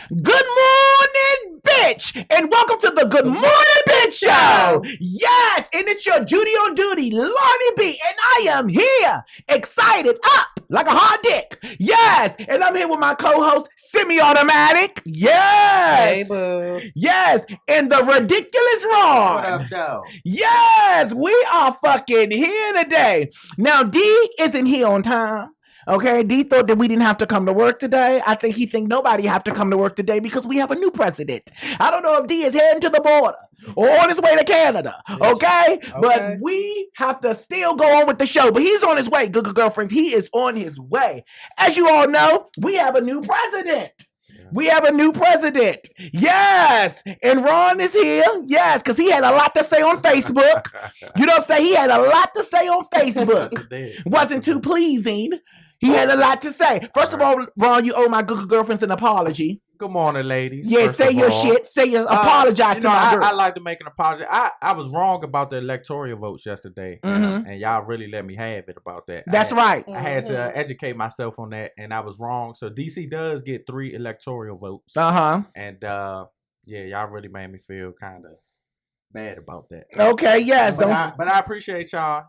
Good morning, bitch, and welcome to the Good Morning Bitch Show. Yes, and it's your Judy on duty, Lonnie Bee, and I am here, excited, up like a hard dick. Yes, and I'm here with my co-host, Semi-Automatic. Yes. Hey, boo. Yes, and the ridiculous Ron. What up, though? Yes, we are fucking here today. Now, D isn't here on time. Okay, D thought that we didn't have to come to work today. I think he think nobody have to come to work today because we have a new president. I don't know if D is heading to the border or on his way to Canada. Okay? But we have to still go on with the show. But he's on his way, good girlfriends. He is on his way. As you all know, we have a new president. We have a new president. Yes. And Ron is here. Yes, because he had a lot to say on Facebook. You know what I'm saying? He had a lot to say on Facebook. Wasn't too pleasing. He had a lot to say. First of all, Ron, you owe my good girlfriends an apology. Good morning, ladies. Yeah, say your shit. Say your apologize to my girl. I like to make an apology. I was wrong about the electoral votes yesterday, and y'all really let me have it about that. That's right. I had to educate myself on that, and I was wrong. So DC does get 3 electoral votes. And yeah, y'all really made me feel kind of bad about that. Okay, yes. But I appreciate y'all.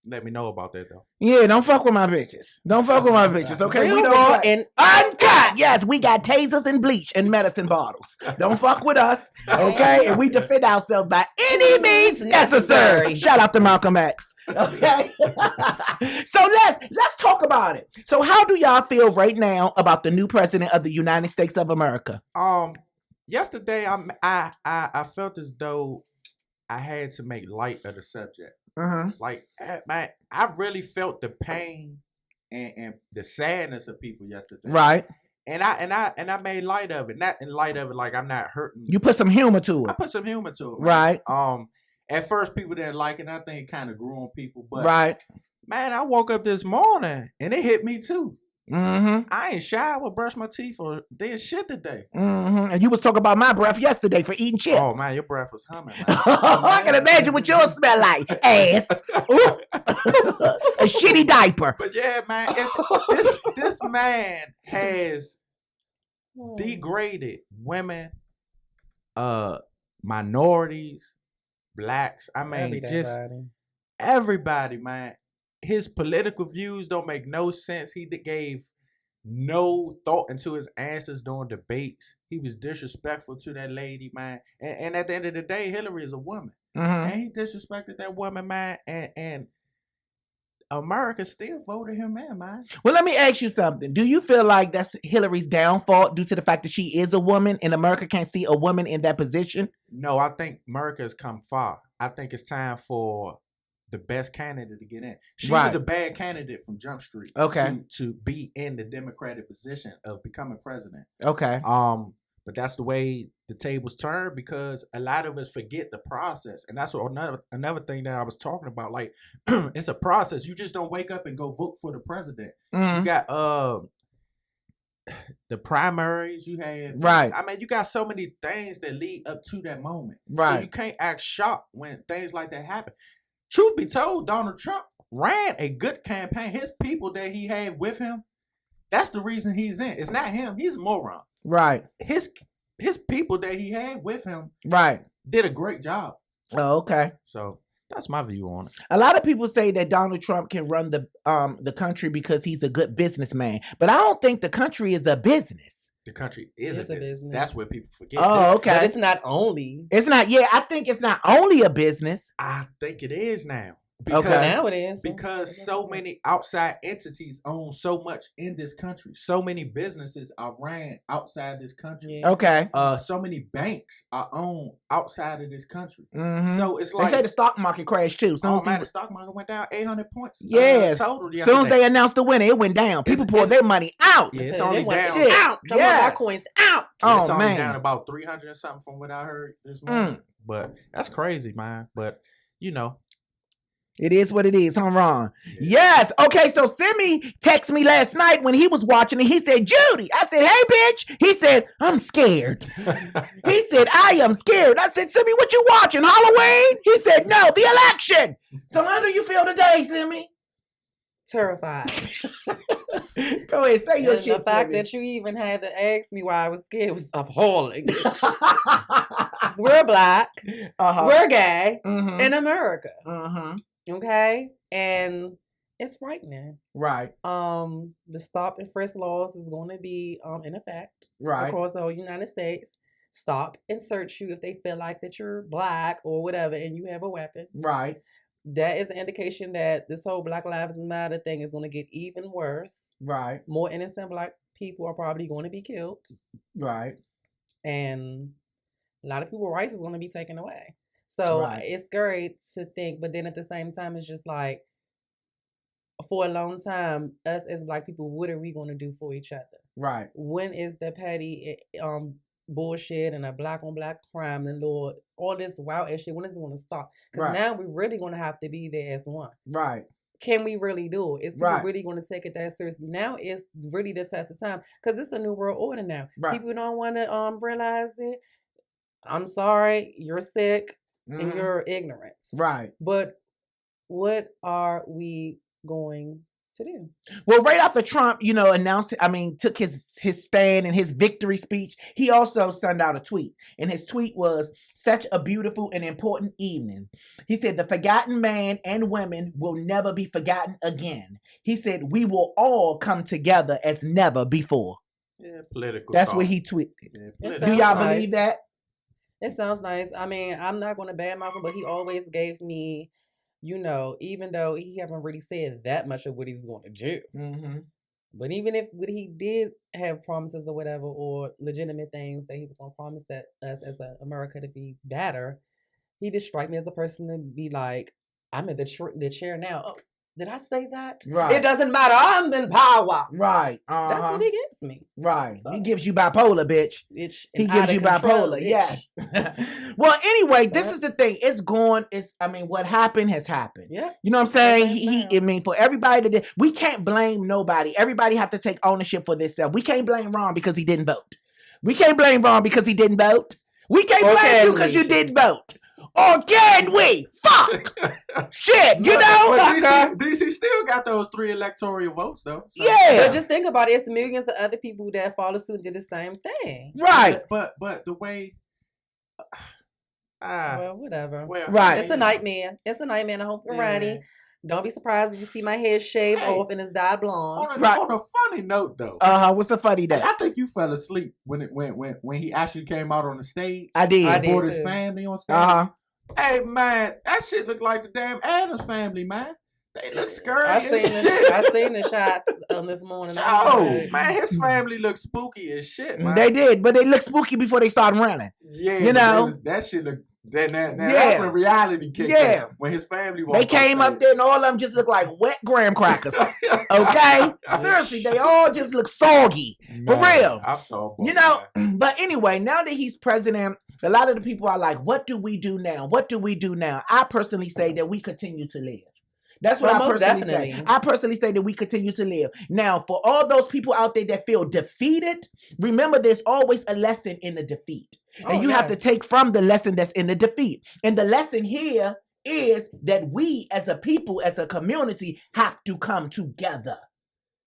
Let me know about that though. Yeah, don't fuck with my bitches. Don't fuck with my bitches, okay? We don't and uncut. Yes, we got tasers and bleach and medicine bottles. Don't fuck with us, okay? And we defend ourselves by any means necessary. Shout out to Malcolm X. Okay. So let's talk about it. So how do y'all feel right now about the new president of the United States of America? Yesterday I felt as though I had to make light of the subject. Like, man, I really felt the pain and the sadness of people yesterday. Right. And I made light of it. Not in light of it like I'm not hurting. You put some humor to it. I put some humor to it. Man. Right. At first people didn't like it. I think it kind of grew on people. But right. Man, I woke up this morning and it hit me too. I ain't showered, brush my teeth, or did shit today. And you was talking about my breath yesterday for eating chips. Oh man, your breath was humming. I can imagine what yours smell like. Ass. A shitty diaper. But yeah, man, this man has degraded women, minorities, blacks. I mean, everybody, man. His political views don't make no sense. He gave no thought into his answers during debates. He was disrespectful to that lady, man. And at the end of the day, Hillary is a woman. And he disrespected that woman, man. And America still voted him in, man. Well, let me ask you something. Do you feel like that's Hillary's downfall due to the fact that she is a woman and America can't see a woman in that position? No, I think America has come far. I think it's time for the best candidate to get in. She was a bad candidate from Jump Street. Okay. To be in the Democratic position of becoming president. Okay. But that's the way the tables turn because a lot of us forget the process. And that's what another thing that I was talking about. Like, it's a process. You just don't wake up and go vote for the president. You got the primaries you had. Right. I mean, you got so many things that lead up to that moment. Right. So you can't act shocked when things like that happen. Truth be told, Donald Trump ran a good campaign. His people that he had with him, that's the reason he's in. It's not him. He's a moron. Right. His people that he had with him did a great job. Oh, okay. So that's my view on it. A lot of people say that Donald Trump can run the country because he's a good businessman. But I don't think the country is a business. The country is a business. That's what people forget. Oh, okay. But it's not only. It's not. Yeah, I think it's not only a business. I think it is now. Because now it is. Because so many outside entities own so much in this country. So many businesses are ran outside this country. Okay. So many banks are owned outside of this country. So it's like they say the stock market crashed too. The stock market went down 800 points. Yes. Total. As soon as they announced the winner, it went down. People pulled their money out. Yeah, it's only down. Out. Our coins out. It's only down about 300 or something from what I heard this morning. But that's crazy, man. But it is what it is, huh, Ron? Yes. Okay, so Simi texted me last night when he was watching it. He said, Judy. I said, hey, bitch. He said, I'm scared. He said, I am scared. I said, Simi, what you watching, Halloween? He said, no, the election. So how do you feel today, Simi? Terrified. Go ahead, say your And shit. the fact that you even had to ask me why I was scared was appalling. We're black, we're gay in America. Okay, and it's frightening. Right. The stop and frisk laws is going to be in effect across the whole United States. Stop and search you if they feel like that you're black or whatever and you have a weapon. Right. That is an indication that this whole Black Lives Matter thing is going to get even worse. Right. More innocent black people are probably going to be killed. Right. And a lot of people's rights is going to be taken away. So it's scary to think, but then at the same time, it's just like, for a long time, us as black people, what are we going to do for each other? Right. When is the petty bullshit and a black on black crime and Lord, all this wild ass shit, when is it going to stop? Because now we're really going to have to be there as one. Right. Can we really do it? Is people really going to take it that serious? Now it's really this at the time because it's a new world order now. People don't want to realize it. I'm sorry, you're sick and you're ignorant. Right. But what are we going to do? Well, right after Trump, took his stand and his victory speech, he also sent out a tweet. And his tweet was, "Such a beautiful and important evening." He said, "The forgotten man and women will never be forgotten again." He said, "We will all come together as never before." Yeah, political. That's what he tweeted. Yeah, do y'all believe that? It sounds nice. I mean, I'm not going to badmouth him, but he always gave me, even though he haven't really said that much of what he's going to do. But even if what he did have promises or whatever, or legitimate things that he was going to promise that us as America to be better, he just strike me as a person to be like, I'm in the chair now. Oh, did I say that? Right. It doesn't matter. I'm in power. Right. That's what he gives me. Right. So, he gives you bipolar, bitch. He gives you bipolar. Bitch. Yes. Well, anyway, this is the thing. It's going. What happened has happened. Yeah. You know what I'm saying? For everybody we can't blame nobody. Everybody have to take ownership for themselves. We can't blame Ron because he didn't vote. We can't blame Ron because he didn't vote. We can't blame you because you didn't vote. Or can we? Fuck! Shit, But DC still got those 3 electoral votes, though. So. Yeah. But just think about it. It's millions of other people that follow suit and did the same thing. Right. But the way... well, whatever. Right. It's a nightmare. It's a nightmare. I hope you're ready. Don't be surprised if you see my hair shaved off and it's dyed blonde. On a funny note, though. What's a funny note? I think you fell asleep when he actually came out on the stage. I did. He brought his family on stage. Hey, man, that shit looked like the damn Addams Family, man. They look scary I seen the shots this morning. Oh, man, his family looked spooky as shit, man. They did, but they looked spooky before they started running. Yeah, that shit looked... That's when reality kicked in. When his family they came up there and all of them just looked like wet graham crackers. Okay? Seriously, they all just look soggy. For real. I'm talking but anyway, now that he's president, a lot of the people are like, what do we do now? What do we do now? I personally say that we continue to live. That's what I personally say. I personally say that we continue to live. Now, for all those people out there that feel defeated, remember there's always a lesson in the defeat. And you have to take from the lesson that's in the defeat. And the lesson here is that we as a people, as a community, have to come together.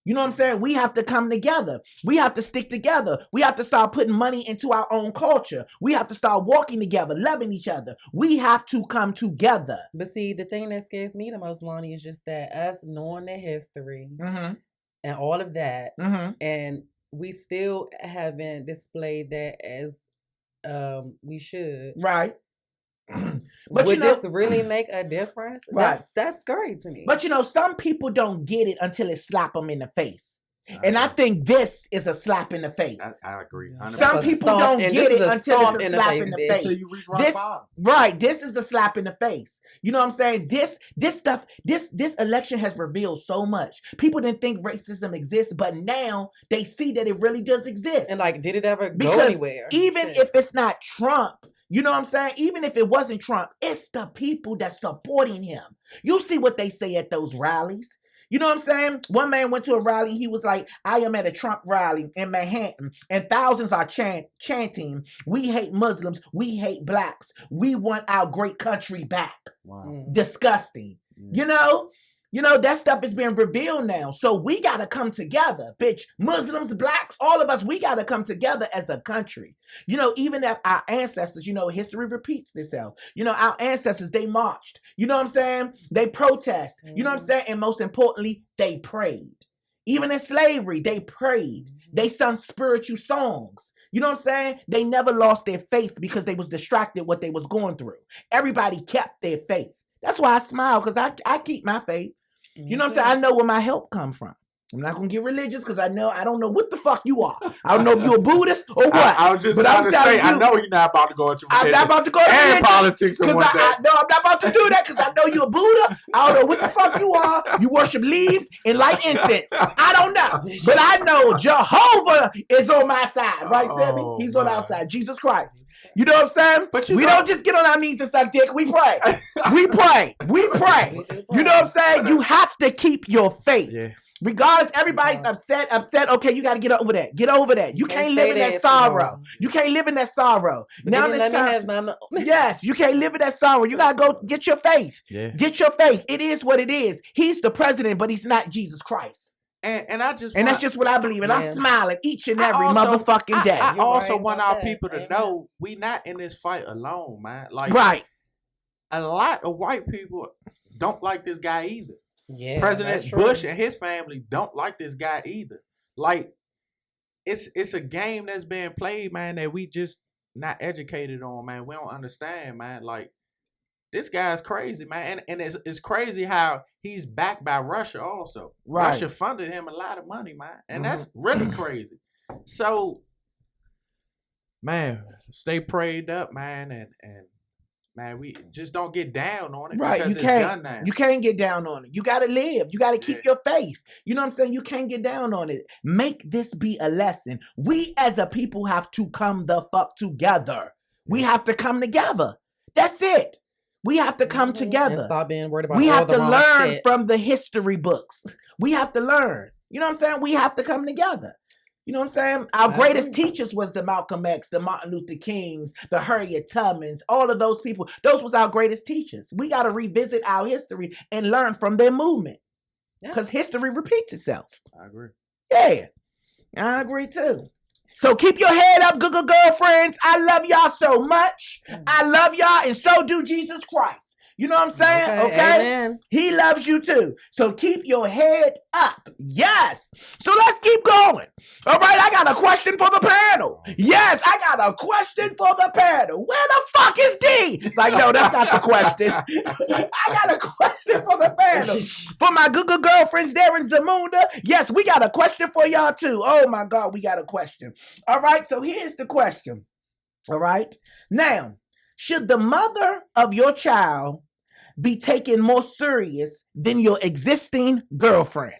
You know what I'm saying? We have to come together. We have to stick together. We have to start putting money into our own culture. We have to start walking together, loving each other. We have to come together. But see, the thing that scares me the most, Lonnie, is just that us knowing the history and all of that, and we still haven't displayed that as we should. Right. But would this really make a difference? Right. That's scary to me. But some people don't get it until it slap them in the face. And I think this is a slap in the face. I agree. 100%. Some people don't get it until it's a slap in the face. Until you reach rock bottom. Right. This is a slap in the face. You know what I'm saying? This stuff, this election has revealed so much. People didn't think racism exists, but now they see that it really does exist. And did it ever go anywhere? Even if it's not Trump, you know what I'm saying? Even if it wasn't Trump, it's the people that's supporting him. You see what they say at those rallies. You know what I'm saying? One man went to a rally and he was like, I am at a Trump rally in Manhattan and thousands are chanting, we hate Muslims, we hate blacks, we want our great country back. Wow. Disgusting. You know? You know, that stuff is being revealed now. So we got to come together, bitch. Muslims, blacks, all of us, we got to come together as a country. You know, even if our ancestors, you know, history repeats itself. You know, our ancestors, they marched. You know what I'm saying? They protest. You know what I'm saying? And most importantly, they prayed. Even in slavery, they prayed. They sung spiritual songs. You know what I'm saying? They never lost their faith because they was distracted what they was going through. Everybody kept their faith. That's why I smile, because I keep my faith. You know what I'm saying? I know where my help come from. I'm not gonna get religious because I don't know what the fuck you are. I don't know if you're a Buddhist or what. I was just about to say, I know you're not about to go into religion. I'm not about to go into religion. And politics in one day. No, I'm not about to do that because I know you're a Buddha. I don't know what the fuck you are. You worship leaves and light incense. I don't know. But I know Jehovah is on my side. Right, Sammy? He's on our side. Jesus Christ. You know what I'm saying? But we don't just get on our knees and suck dick. We pray. We pray. We pray. You know what I'm saying? You have to keep your faith. Yeah. Regardless, everybody's upset. Okay, you got to get over that. Get over that. You can't live in that sorrow. You can't live in that sorrow. Now let me have my yes, you can't live in that sorrow. You got to go get your faith. Yeah. Get your faith. It is what it is. He's the president, but he's not Jesus Christ. And that's just what I believe. And I'm smiling each and every motherfucking day. I also want our people to know we not in this fight alone, man. Like, right. A lot of white people don't like this guy either. Yeah, President Bush and his family don't like this guy either. Like, it's a game that's being played, man, that we just not educated on, man. We don't understand, man. Like, this guy's crazy, man. And it's crazy how he's backed by Russia also. Right. Russia funded him a lot of money, man. And that's really crazy. So, man, stay prayed up, man, and man, we just don't get down on it. Right, because you can't. It's done now. You can't get down on it. You got to live. You got to keep your faith. You know what I'm saying? You can't get down on it. Make this be a lesson. We as a people have to come the fuck together. We have to come together. That's it. We have to come together. And stop being worried about we all have the to wrong learn shit. from the history books. We have to learn. You know what I'm saying? We have to come together. You know what I'm saying? Our greatest teachers was the Malcolm X, the Martin Luther Kings, the Harriet Tubmans, all of those people. Those was our greatest teachers. We got to revisit our history and learn from their movement. Because history repeats itself. I agree. Yeah, I agree too. So keep your head up, good girlfriends. I love y'all so much. I love y'all, and so do Jesus Christ. You know what I'm saying? Okay? He loves you too. So keep your head up. Yes. So let's keep going. All right, I got a question for the panel. Yes, I got a question for the panel. Where the fuck is D? It's like, no, that's not the question. I got a question for the panel. For my good girlfriends there in Zamunda. Yes, we got a question for y'all too. Oh my God, we got a question. All right, so here's the question. All right. Now, should the mother of your child be taken more serious than your existing girlfriend?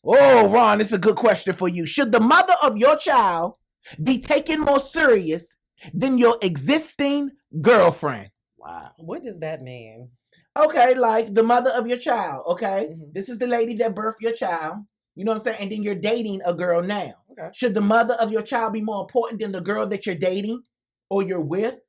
Oh, Ron, it's a good question for you. Should the mother of your child be taken more serious than your existing girlfriend? Wow. What does that mean? Okay, like the mother of your child, okay? Mm-hmm. This is the lady that birthed your child. You know what I'm saying? And then you're dating a girl now. Okay. Should the mother of your child be more important than the girl that you're dating or you're with?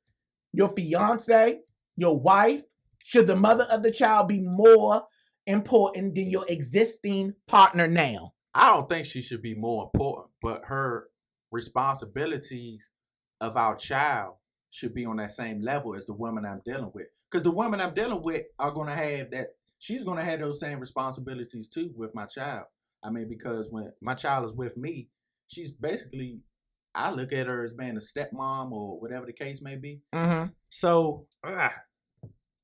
Your fiance, your wife? Should the mother of the child be more important than your existing partner now? I don't think she should be more important, but her responsibilities of our child should be on that same level as the woman I'm dealing with. Because the woman I'm dealing with are going to have that, she's going to have those same responsibilities too with my child. I mean, because when my child is with me, she's basically, I look at her as being a stepmom or whatever the case may be. Mm-hmm. So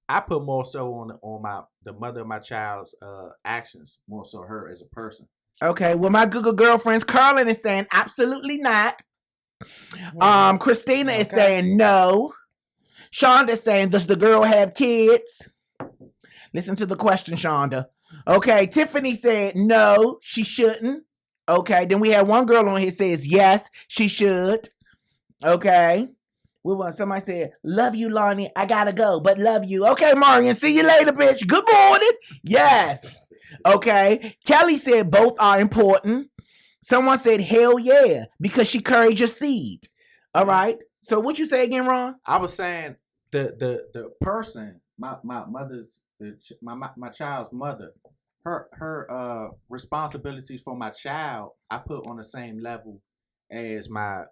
I put more so on the mother of my child's actions, more so her as a person. Okay, well, my Google girlfriends, Carlin is saying absolutely not. Christina is saying no. Shonda is saying, does the girl have kids? Listen to the question, Shonda. Okay, Tiffany said no, she shouldn't. Okay, then we had one girl on here says yes, she should. Okay. Somebody said, love you, Lonnie. I gotta go, but love you. Okay, Marion, see you later, bitch. Good morning. Yes. Okay. Kelly said both are important. Someone said, hell yeah, because she carried your seed. All right. So what you say again, Ron? I was saying the person, my child's mother, her responsibilities for my child, I put on the same level as my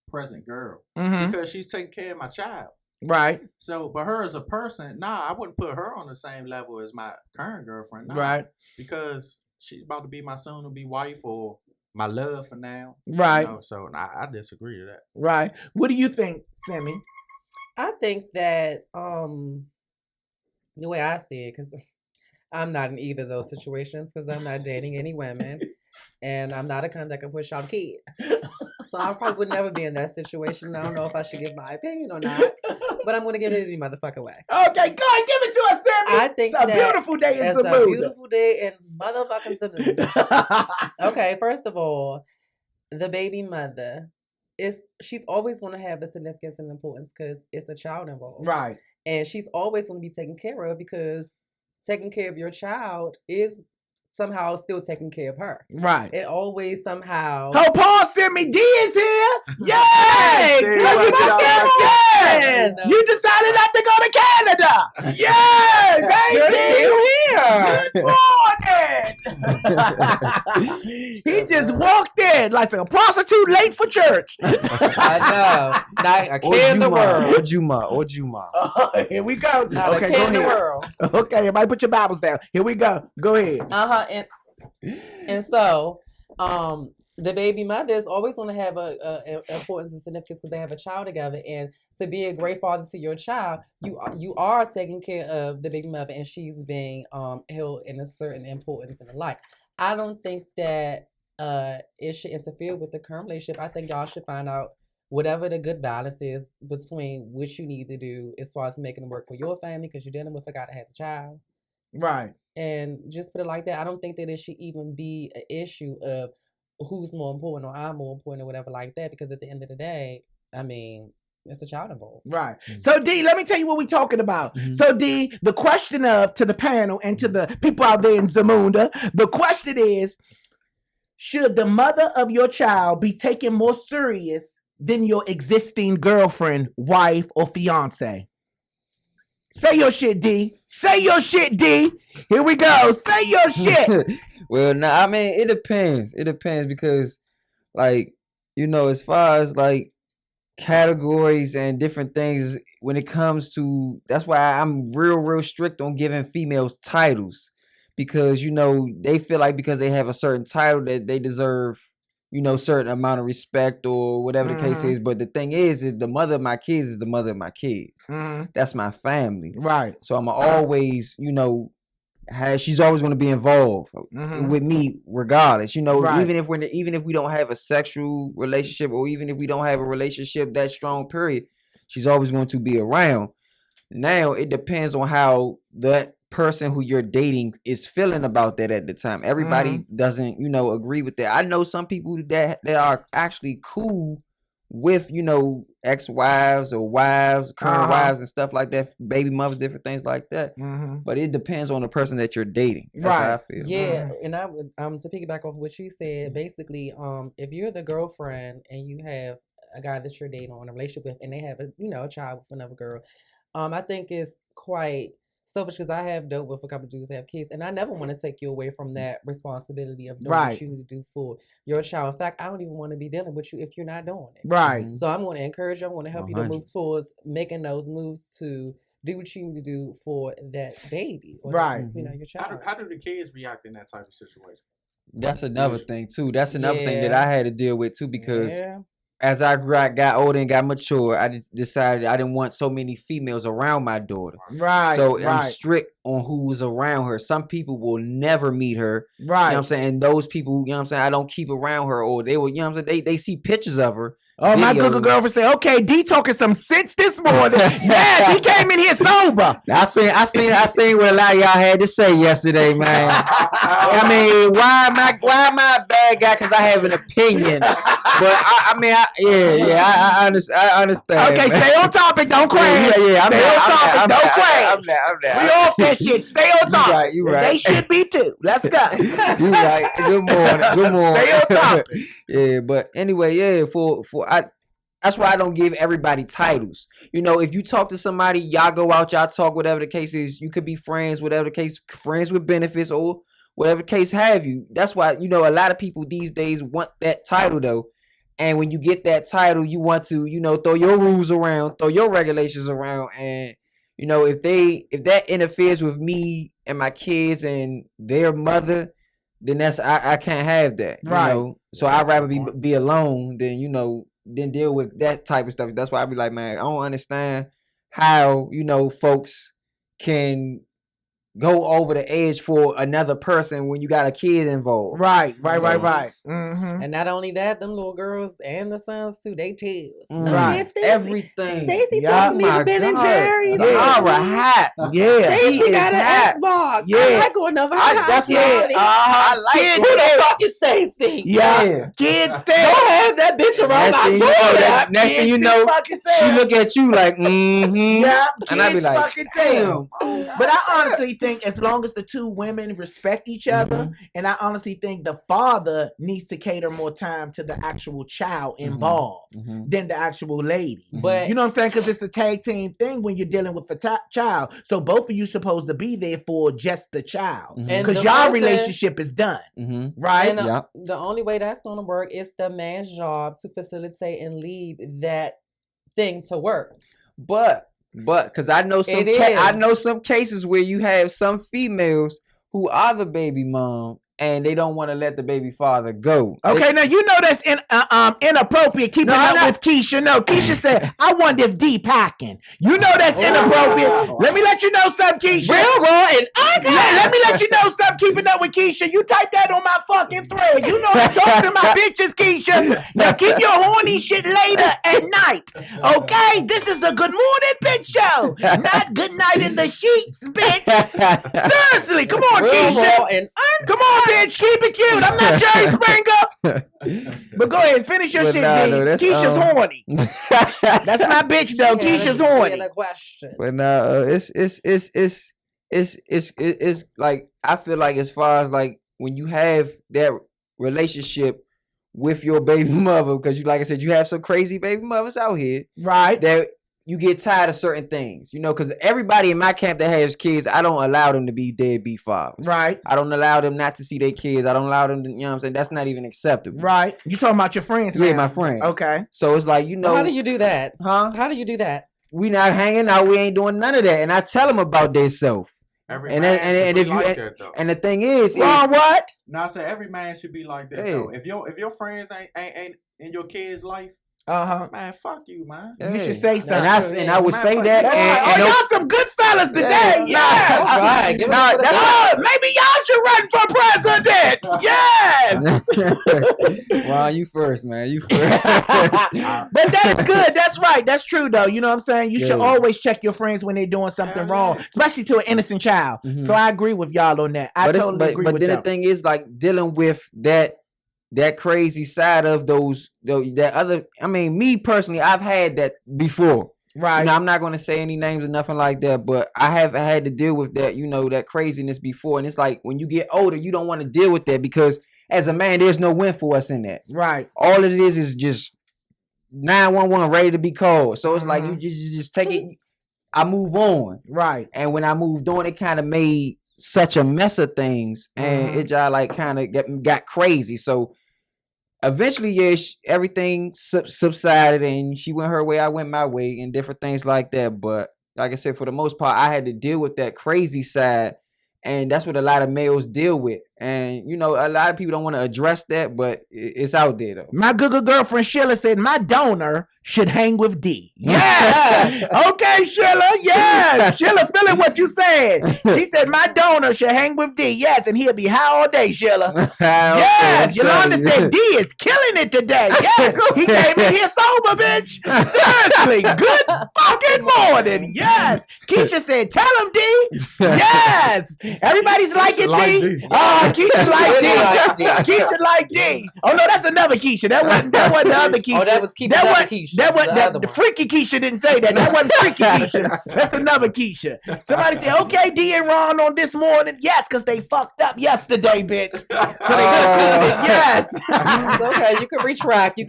present girl because she's taking care of my child. Right. So, but her as a person, I wouldn't put her on the same level as my current girlfriend. Right. Because she's about to be my soon-to-be wife or my love for now. Right. So I disagree with that. Right. What do you think, Sammy? I think that the way I see it, because I'm not in either of those situations, because I'm not dating any women, and I'm not a cunt that can push out kids. So I probably would never be in that situation. I don't know if I should give my opinion or not, but I'm going to give it any motherfucking way. Okay, go ahead, give it to us, Sammy. I think it's a beautiful day in Zamunda. It's a beautiful day in motherfucking Zamunda. Okay, first of all, the baby mother she's always going to have a significance and importance because it's a child involved, right? And she's always going to be taken care of because taking care of your child is somehow still taking care of her. Right. It always somehow. Oh, Paul Sammy D is here. Yay! Yes! You decided not to go to Canada. Yes! Hey, you're still here. He just walked in like a prostitute late for church. I know. Not a kid in the world. Ojuma. Here we go. Not okay, a kid in the world. Okay, everybody put your Bibles down. Here we go. Go ahead. And so, the baby mother is always going to have a importance and significance because they have a child together. And to be a great father to your child, you are taking care of the baby mother, and she's being held in a certain importance in the life. I don't think that it should interfere with the current relationship. I think y'all should find out whatever the good balance is between what you need to do as far as making it work for your family, because you're dealing with a guy that has a child. Right. And just put it like that. I don't think that it should even be an issue of who's more important or I'm more important or whatever like that, because at the end of the day, I mean, it's a child involved. Right. So D, let me tell you what we're talking about. So D, the question to the panel and to the people out there in Zamunda, the question is, should the mother of your child be taken more serious than your existing girlfriend, wife, or fiance? Say your shit, D. Say your shit, D. Here we go. Say your shit. Well, I mean, it depends. It depends because, like, as far as, like, categories and different things, when it comes to, that's why I'm real strict on giving females titles. Because, they feel like because they have a certain title that they deserve, certain amount of respect or whatever the case is. But the thing is the mother of my kids is the mother of my kids. That's my family. Right. So I'm always, she's always going to be involved with me regardless. Right. even if we don't have a sexual relationship or even if we don't have a relationship that strong, period, she's always going to be around. Now, it depends on how that person who you're dating is feeling about that at the time. Everybody doesn't, agree with that. I know some people that are actually cool with, ex-wives or wives, current wives and stuff like that, baby mothers, different things like that. But it depends on the person that you're dating. That's how I feel. Yeah, and I would to piggyback off what you said, basically, if you're the girlfriend and you have a guy that you're dating or in a relationship with, and they have a child with another girl, I think it's quite selfish because I have dealt with a couple of dudes that have kids, and I never want to take you away from that responsibility of doing what you need to do for your child. In fact, I don't even want to be dealing with you if you're not doing it. Right. So I'm going to encourage you. I'm going to help 100. You to move towards making those moves to do what you need to do for that baby. Or right. Your child. How do the kids react in that type of situation? That's another thing too. That's another thing that I had to deal with too, because as I got older and got mature, I decided I didn't want so many females around my daughter. Right. So I'm strict on who's around her. Some people will never meet her. Right. You know what I'm saying? And those people, I don't keep around her, or they will, they see pictures of her. Oh, videos. My Google girlfriend said, "Okay, D talking some sense this morning." Yeah, he came in here sober. I seen what a lot of y'all had to say yesterday, man. I mean, why am I a bad guy? Because I have an opinion. But I understand. Okay, man. Stay on topic. Don't crash. Stay on topic. Don't crash. We off that shit. Stay on topic. You right. They should be too. Let's go. You right. Good morning. Stay on topic. Yeah, but anyway, that's why I don't give everybody titles. If you talk to somebody, y'all go out, y'all talk, whatever the case is. You could be friends, whatever the case, friends with benefits or whatever the case have you. That's why, you know, a lot of people these days want that title though. And when you get that title, you want to, you know, throw your rules around, throw your regulations around. And, you know, if that interferes with me and my kids and their mother, then I can't have that. You know? So I'd rather be alone than, you know, than deal with that type of stuff. That's why I be like, man, I don't understand how, you know, folks can go over the edge for another person when you got a kid involved. Right. Mm-hmm. And not only that, them little girls and the sons too, they tails. Right. Everything. Stacey took me to Ben and Jerry's. Hot. Yeah. Stacey got an Xbox. Yeah. I like going over her house. That's what I like. Who the fuck is Stacey? Yeah. Kids stay. Don't have that bitch around my door. Next thing you know, she look at you like, yeah. And I be like, damn. But I honestly think as long as the two women respect each other, and I honestly think the father needs to cater more time to the actual child involved than the actual lady. But you know what I'm saying? Because it's a tag team thing when you're dealing with the child. So both of you supposed to be there for just the child. Because y'all relationship is done. Right? And the only way that's going to work is the man's job to facilitate and lead that thing to work. But because I know some cases where you have some females who are the baby mom and they don't want to let the baby father go. Okay, now you know that's inappropriate. Keeping up with Keisha. No, Keisha said, "I wonder if D packing." You know that's inappropriate. Let me let you know something, Keisha. Real raw and let me let you know something. Keeping up with Keisha. You type that on my fucking thread. You know I talk to my bitches, Keisha. Now keep your horny shit later at night. Okay, this is the Good Morning Bitch Show, not Good Night in the Sheets, bitch. Seriously, come on, Keisha. Come on, bitch. Keep it cute. I'm not Jerry Springer. But go ahead, finish your shit, Keisha's horny. That's my bitch, though. Keisha's horny. But no, it's like, I feel like as far as like when you have that relationship with your baby mother, because you, like I said, you have some crazy baby mothers out here, right? That you get tired of certain things, you know, because everybody in my camp that has kids, I don't allow them to be deadbeat fathers. Right. I don't allow them not to see their kids. I don't allow them to, you know what I'm saying? That's not even acceptable. Right. You talking about your friends now? Yeah, my friends. Okay. So it's like, you know. How do you do that? Huh? How do you do that? We not hanging out. We ain't doing none of that. And I tell them about their self. And the thing is, what? No, I say every man should be like that though. If your friends ain't in your kid's life, man, fuck you, man. You should say something. And I would say that. And y'all some good fellas today. Yeah. All right. Maybe y'all should run for president. Yes. Ron, you first, man. You first. But that's good. That's right. That's true, though. You know what I'm saying? You should always check your friends when they're doing something wrong, especially to an innocent child. So I agree with y'all on that. I totally agree with But then the thing is, like, dealing with that crazy side of that other, I mean, me personally, I've had that before. Right. You know, I'm not going to say any names or nothing like that, but I have had to deal with that, you know, that craziness before. And it's like, when you get older, you don't want to deal with that because as a man, there's no win for us in that. Right. All it is just 911 ready to be called. So it's like, you just take it. I move on. Right. And when I moved on, it kind of made such a mess of things and it just like kind of got crazy. So eventually, everything subsided and she went her way, I went my way and different things like that. But like I said, for the most part, I had to deal with that crazy side. And that's what a lot of males deal with. And, you know, a lot of people don't want to address that, but it's out there, though. My good girlfriend, Sheila, said my donor should hang with D. Yes. Okay, Sheila. Yes. Sheila, feeling what you said. She said my donor should hang with D. Yes, and he'll be high all day, Sheila. Yes. Yolanda said D is killing it today. Yes. He came in here sober, bitch. Seriously. Good fucking morning. Yes. Keisha said, tell him, D. Yes. Everybody's liking D. Keisha like D. Keisha like D. Oh, no, that's another Keisha. That wasn't the other Keisha. Oh, that was Keisha. That wasn't the freaky Keisha didn't say that. That wasn't freaky Keisha. That's another Keisha. Somebody said, okay, D and Ron on this morning. Yes, because they fucked up yesterday, bitch. So they yes. It's okay, you can retract.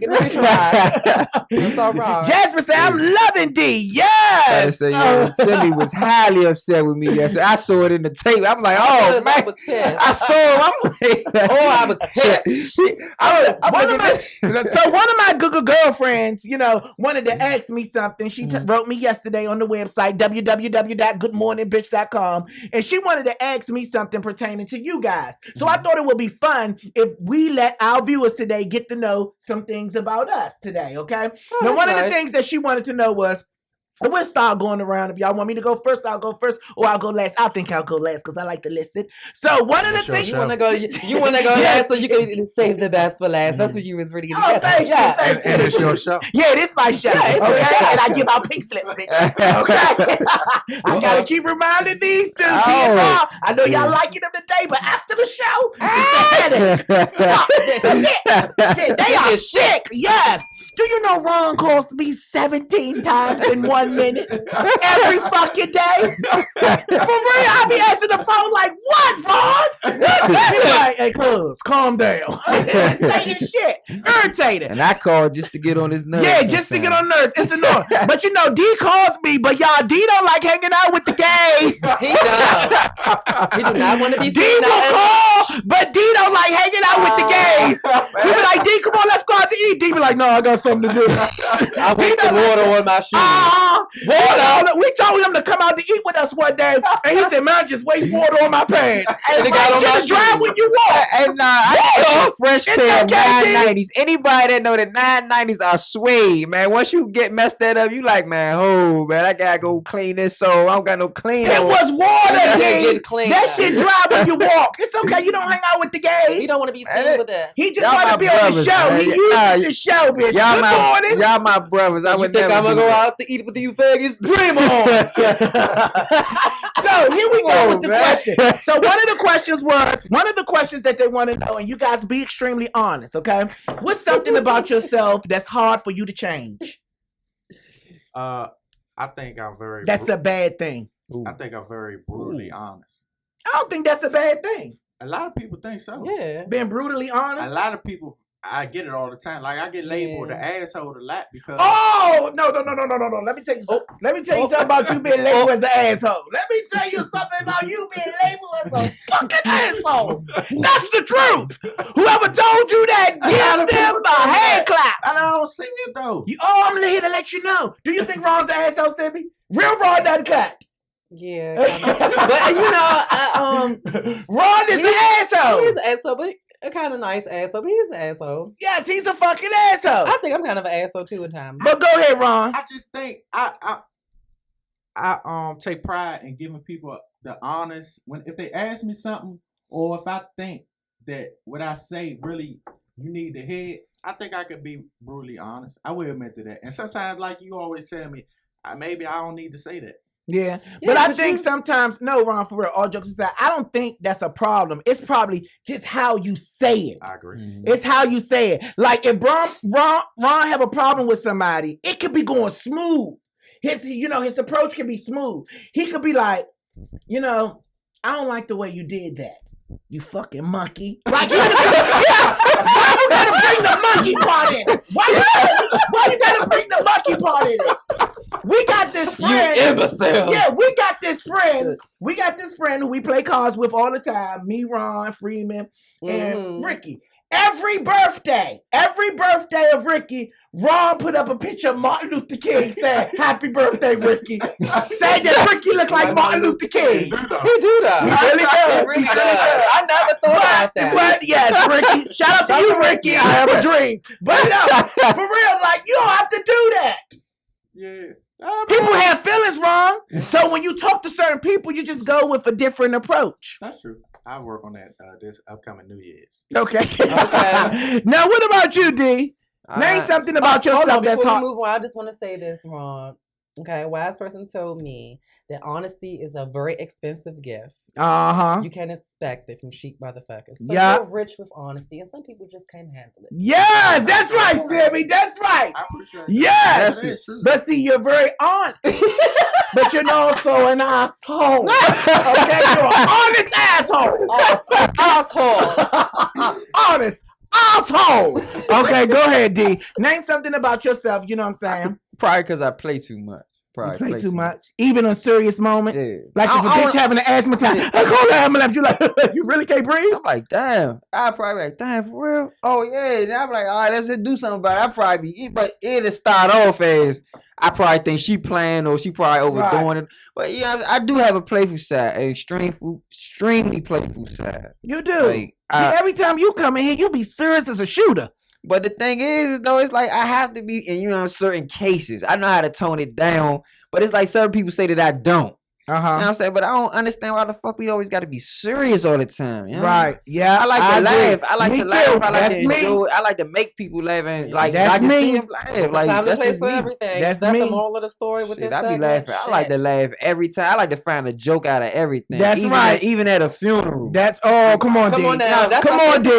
It's all right. Jasmine said, I'm loving D. Yes. Cindy was highly upset with me yesterday. I saw it in the tape. I'm like, oh, man. I saw I was pissed. So one of my Google girlfriends, wanted to ask me something. She wrote me yesterday on the website, www.goodmorningbitch.com, and she wanted to ask me something pertaining to you guys. So I thought it would be fun if we let our viewers today get to know some things about us today, okay? Now, one of the things that she wanted to know was, we'll start going around. If y'all want me to go first, I'll go first, or I'll go last. I think I'll go last because I like to listen. So one of the things you want to go last, so you can save the best for last. That's what you was ready to get. Thank you. And it's your show. Yeah, this my show. Okay, and I give out pink slips, bitch. Okay, I gotta keep reminding these two. I know y'all liking them today, but after the show, shit, they are sick. Yes. Do you know Ron calls me 17 times in 1 minute every fucking day? For real, I be answering the phone like, what, Ron? He's like, hey, cuz, calm down. Saying shit. Irritated. And I called just to get on his nerves. Yeah, just to get on nerves. It's annoying. But D calls me, but y'all, D don't like hanging out with the gays. He does. He do not want to be D will call, but D don't like hanging out with the gays. We be like, D, come on, let's go out to eat. D be like, no, I got something to do. I waste the water on my shoes. Water. We told him to come out to eat with us one day, and he said, man, just waste water on my pants. And just drive when you walk. And I got a fresh pair of 990s. Anybody that know that 990s are suede, man. Once you get messed that up, you like, man, man, I gotta go clean this, so I don't got no clean. It was water, get clean. That shit dry when you walk. It's okay. You don't hang out with the gays. He don't want to be seen with that. He just want to be on the show. He uses the show, bitch. Y'all my brothers. I would think I'm gonna go out to eat with you faggots? Dream on. So here we go with the question. So one of the questions that they want to know, and you guys be extremely honest, okay? What's something about yourself that's hard for you to change? I think I'm very. That's a bad thing. I think I'm very brutally honest. I don't think that's a bad thing. A lot of people think so. Yeah. Being brutally honest. A lot of people. I get it all the time. Like I get labeled the asshole a lot because. Oh no! Let me tell you something. Let me tell you something about you being labeled as an asshole. Let me tell you something about you being labeled as a fucking asshole. That's the truth. Whoever told you that, give them a hand clap. And I don't see it though. I'm here to let you know. Do you think Ron's an asshole, Sibby? Real Ron doesn't cut. Yeah, but Ron is an asshole. He's an asshole, but a kind of nice asshole, but he's an asshole. Yes, he's a fucking asshole. I think I'm kind of an asshole too at times. But go ahead, Ron. I just think I take pride in giving people the honest if they ask me something, or if I think that what I say really you need to hear, I think I could be brutally honest. I will admit to that. And sometimes, like you always tell me, maybe I don't need to say that. Yeah, but I think sometimes, no, Ron, for real, all jokes aside, I don't think that's a problem. It's probably just how you say it. I agree. Mm-hmm. It's how you say it. Like if Ron have a problem with somebody, it could be going smooth. His approach can be smooth. He could be like, I don't like the way you did that. You fucking monkey. Like, why you gotta bring the monkey part in? Why you gotta bring the monkey part in it? We got this friend. You imbecile. Yeah, we got this friend. We got this friend who we play cards with all the time. Me, Ron, Freeman, and Ricky. Every birthday of Ricky, Ron put up a picture of Martin Luther King saying, "Happy birthday, Ricky." Saying that Ricky looked like Martin Luther King. He do that. He really does. He really does. I never thought about that. But yes, Ricky. Shout out to you, Ricky. I have a dream. But no, for real, like, you don't have to do that. Yeah. People have feelings, Ron. So when you talk to certain people, you just go with a different approach. That's true. I'll work on that this upcoming New Year's. Okay. Now, what about you, D? Name something about yourself that's hard. Before we move on, I just want to say this, Ron. Okay, a wise person told me that honesty is a very expensive gift. You can't expect it from chic motherfuckers. So you're rich with honesty, and some people just can't handle it. Yes, that's right, Sammy. That's right. Yes. But see, you're very honest. But you're also an asshole. Okay, you're an honest asshole. Asshole. Honest asshole. Okay, go ahead, D. Name something about yourself. You know what I'm saying? Probably because I play too much. Probably play too much, even on serious moments. Yeah. Like if a bitch having an asthma attack, I call the ambulance. You like, you really can't breathe? I'm like, damn. I probably like, damn, for real? Oh yeah. And I'm like, all right, let's just do something about it. I probably be, but it'll start off as I probably think she playing or she probably overdoing it. But yeah, I do have a playful side, an extremely playful side. You do. Like, every time you come in here, you be serious as a shooter. But the thing is, though, it's like I have to be in, certain cases. I know how to tone it down, but it's like certain people say that I don't. You know what I'm saying? But I don't understand why the fuck we always got to be serious all the time. You know? Right. Yeah. I like to laugh. I like to laugh. I like to enjoy. I like to make people laugh. And like, that's I can me. see them laugh. Like, time that's to just for me. everything. That's me. me. The moral of the story with this I be laughing. I like to laugh every time. I like to find a joke out of everything. That's right. Even at a funeral. Come on, D. Come on now. Come on, D.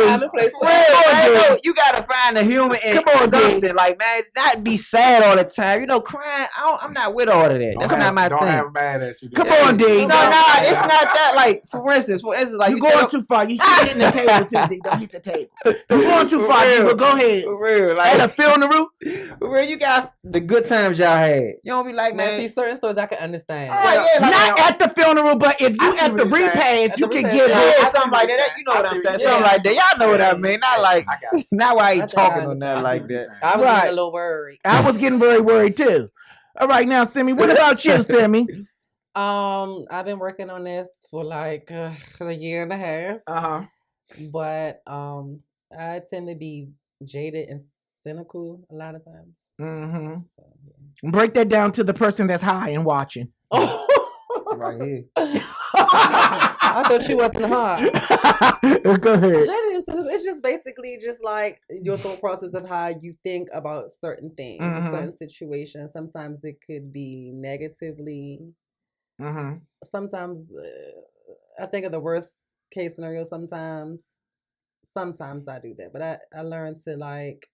You gotta find the humor in something. Like, man, not be sad all the time. Crying. I'm not with all of that. That's not my thing. Don't have mad at you. Come on, D. No, it's not that. Like, for instance, like you're going too far. You keep hitting the table too, D. Don't hit the table. You're going too far, D. But go ahead. For real, like at a funeral. For real, you got the good times y'all had. You don't be like, man. See, certain stories I can understand. Not at the funeral, but if you at the repast, you can get something like that. You know what I'm saying? Something like that. Y'all know what I mean. Not like, not why I ain't talking on that like that. I was getting a little worried. I was getting very worried too. All right, now, Simi, what about you, Simi? I've been working on this for like a year and a half. But I tend to be jaded and cynical a lot of times. So, yeah. Break that down to the person that's high and watching. Right here. I thought she wasn't high. Go ahead. Jaded and cynical. It's just basically just like your thought process of how you think about certain things, certain situations. Sometimes it could be negatively. Sometimes I think of the worst case scenario. Sometimes I do that, but I learned to like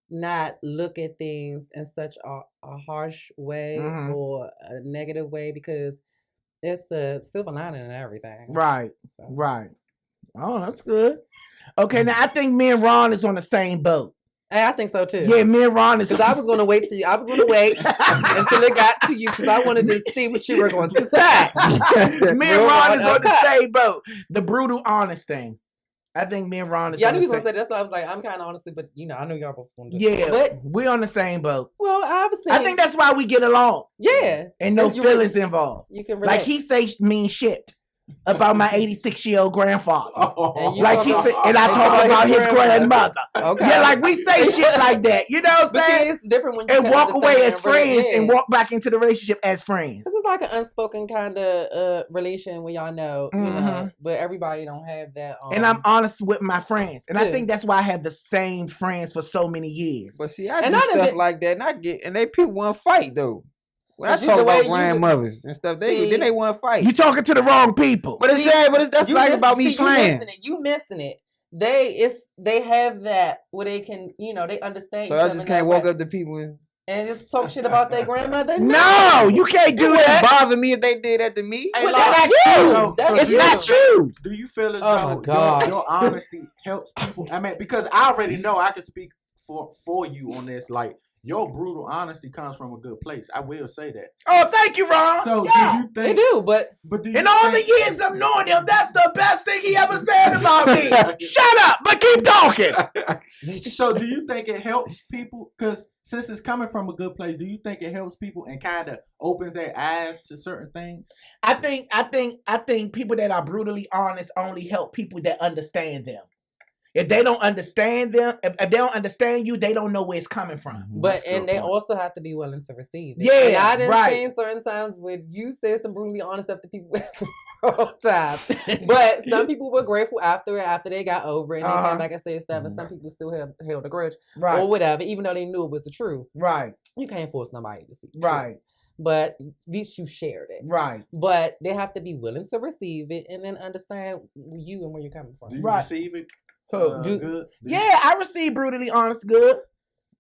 not look at things in such a harsh way or a negative way, because it's a silver lining and everything. Right. So. Right. Oh, that's good. Okay, now I think me and Ron is on the same boat. Hey, I think so too. Yeah, me and Ron is. Because I was going to wait until until it got to you, because I wanted to see what you were going to say. Me and Ron is on the same boat. The brutal, honest thing. I think me and Ron is. Yeah, I knew he was gonna say. That's why I was like, I'm kind of honest, but I know y'all both gonna do. Yeah, but we're on the same boat. Well, obviously, I think that's why we get along. Yeah, and no feelings involved. You can relate. Like he say mean shit about my 86-year-old grandfather. Like he said, and I talk about his grandmother. Okay. Yeah, like we say shit like that. You know what I'm saying? It's different when you and walk away as friends and walk back into the relationship as friends. This is like an unspoken kind of relation where y'all know, you know, but everybody don't have that. And I'm honest with my friends, and I think that's why I have the same friends for so many years. But see, I do stuff like that, and they people want to fight though. When I talk about grandmothers and stuff, then they want to fight. You talking to the wrong people. But that's like about me playing. You missing it. They have that where they can, they understand. So I just can't walk up to people and just talk shit about their grandmother. No, you can't do that. It wouldn't bother me if they did that to me. Well, that's not true. It's not true. Do you feel as though your honesty helps people? I mean, because I already know I can speak for you on this. Like, your brutal honesty comes from a good place. I will say that. Oh, thank you, Ron. So do you think they do? But do you in all the years of knowing him, that's the best thing he ever said about me. Shut up, but keep talking. So do you think it helps people? Because since it's coming from a good place, do you think it helps people and kind of opens their eyes to certain things? I think people that are brutally honest only help people that understand them. If they don't understand them, if they don't understand you, they don't know where it's coming from. But they also have to be willing to receive it. Yeah, and I didn't say certain times when you said some brutally honest stuff to people all time. But some people were grateful after they got over it and they came back and said stuff, and some people still held a grudge or whatever, even though they knew it was the truth. Right. You can't force nobody to see the truth. But at least you shared it. Right. But they have to be willing to receive it and then understand you and where you're coming from. Do you receive it? Good. Yeah, I receive brutally honest good.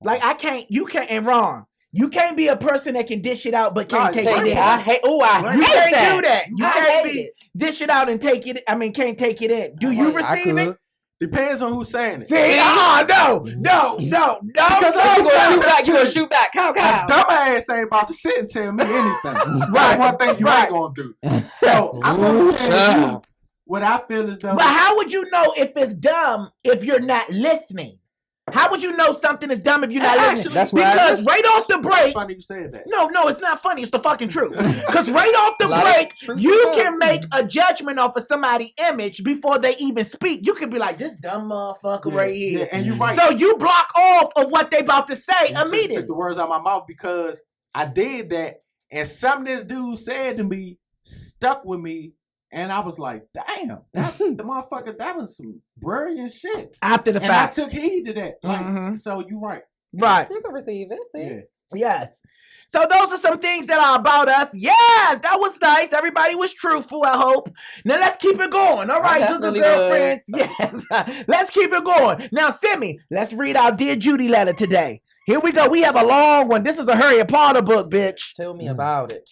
Like you can't, and Ron, you can't be a person that can dish it out but can't take it in. I hate you can't that. do that. You can't dish it out and take it. I mean, can't take it in. Do you receive it? Depends on who's saying it. See, no. Because you gonna shoot back. Cow. Dumbass ain't about to sit and tell me anything. Right. One thing you ain't gonna do. So I'm gonna tell you what I feel is dumb. But how would you know if it's dumb if you're not listening? How would you know something is dumb if you're not listening? That's because right off the break. It's funny you said that. No, it's not funny. It's the fucking truth. Because right off the break, you can make a judgment off of somebody's image before they even speak. You can be like, this dumb motherfucker right here. Yeah, and you're right. So you block off of what they about to say immediately. Took the words out of my mouth because I did that, and something this dude said to me stuck with me. And I was like, damn, the motherfucker, that was some brilliant shit. After the fact. And I took heed to that. Like, so you're right. Right. You can receive it. See? Yeah. Yes. So those are some things that are about us. Yes, that was nice. Everybody was truthful, I hope. Now let's keep it going. All right, good girlfriends. Yes. Let's keep it going. Now, Simi, let's read our Dear Judy letter today. Here we go. We have a long one. This is a Harry Potter book, bitch. Tell me about it.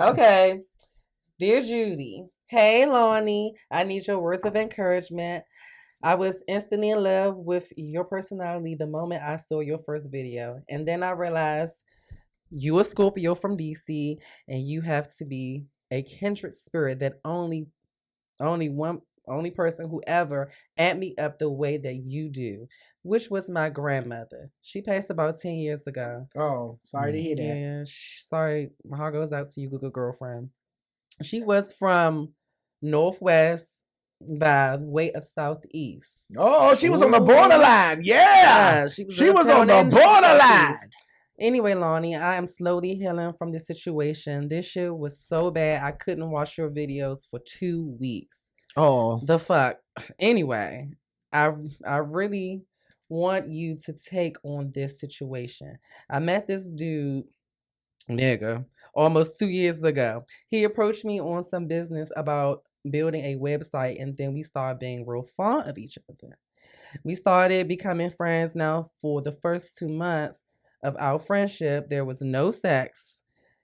Okay. Dear Judy, hey Lonnie, I need your words of encouragement. I was instantly in love with your personality the moment I saw your first video. And then I realized you a Scorpio from DC and you have to be a kindred spirit that only person who ever amped me up the way that you do, which was my grandmother. She passed about 10 years ago. Oh, sorry to hear that. Yeah, sorry. My heart goes out to you, good girlfriend. She was from Northwest by way of Southeast. Oh, she was on the borderline. Yeah. She was on the borderline. Anyway, Lonnie, I am slowly healing from this situation. This shit was so bad I couldn't watch your videos for 2 weeks. Oh. The fuck. Anyway, I really want you to take on this situation. I met this dude, nigga, almost 2 years ago. He approached me on some business about building a website, and then we started being real fond of each other. We started becoming friends. Now, for the first 2 months of our friendship, there was no sex.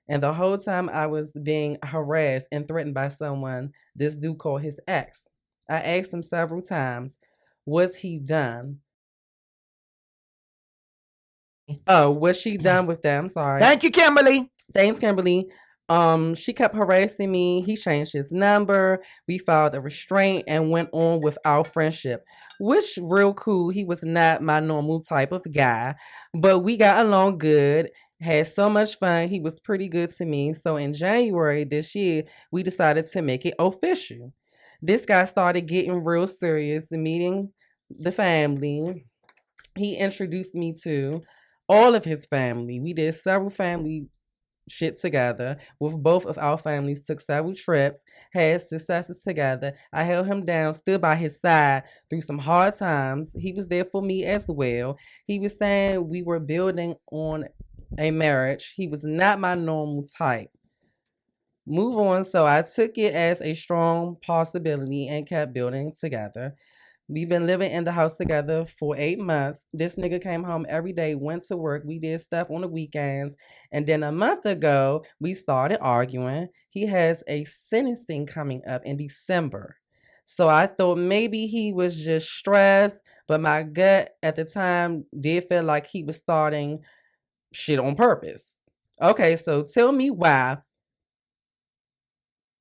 And the whole time I was being harassed and threatened by someone this dude called his ex. I asked him several times, was he done? Oh, was she done with that? I'm sorry. Thank you, Kimberly. Thanks, Kimberly. She kept harassing me. He changed his number. We filed a restraint and went on with our friendship, which real cool. He was not my normal type of guy, but we got along good, had so much fun. He was pretty good to me. So in January this year, we decided to make it official. This guy started getting real serious, meeting the family. He introduced me to all of his family. We did several family shit together with both of our families, took several trips, had successes together. I held him down, stood by his side through some hard times. He was there for me as well. He was saying we were building on a marriage. He was not my normal type. Move on. So I took it as a strong possibility and kept building together. We've been living in the house together for 8 months. This nigga came home every day, went to work. We did stuff on the weekends. And then a month ago, we started arguing. He has a sentencing coming up in December. So I thought maybe he was just stressed, but my gut at the time did feel like he was starting shit on purpose. Okay, so tell me why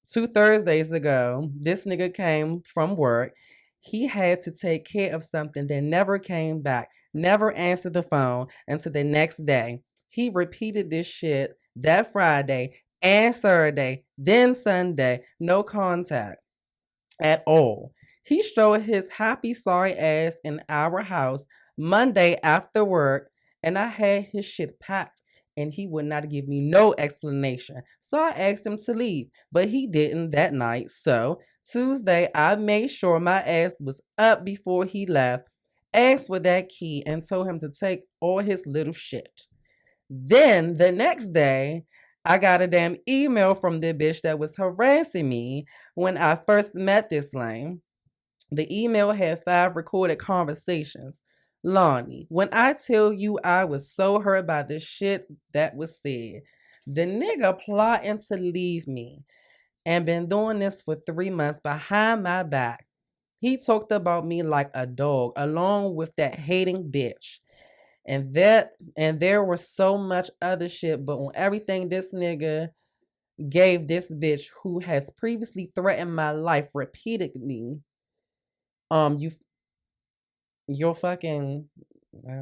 2 Thursdays ago, this nigga came from work. He had to take care of something that never came back, never answered the phone until the next day. He repeated this shit that Friday and Saturday, then Sunday, no contact at all. He showed his happy, sorry ass in our house Monday after work, and I had his shit packed, and he would not give me no explanation. So I asked him to leave, but he didn't that night. So Tuesday, I made sure my ass was up before he left, asked for that key, and told him to take all his little shit. Then the next day, I got a damn email from the bitch that was harassing me when I first met this lame. The email had 5 recorded conversations. Lonnie, when I tell you I was so hurt by the shit that was said, the nigga plotting to leave me and been doing this for 3 months behind my back. He talked about me like a dog, along with that hating bitch. And there was so much other shit, but on everything this nigga gave this bitch who has previously threatened my life repeatedly. Your fucking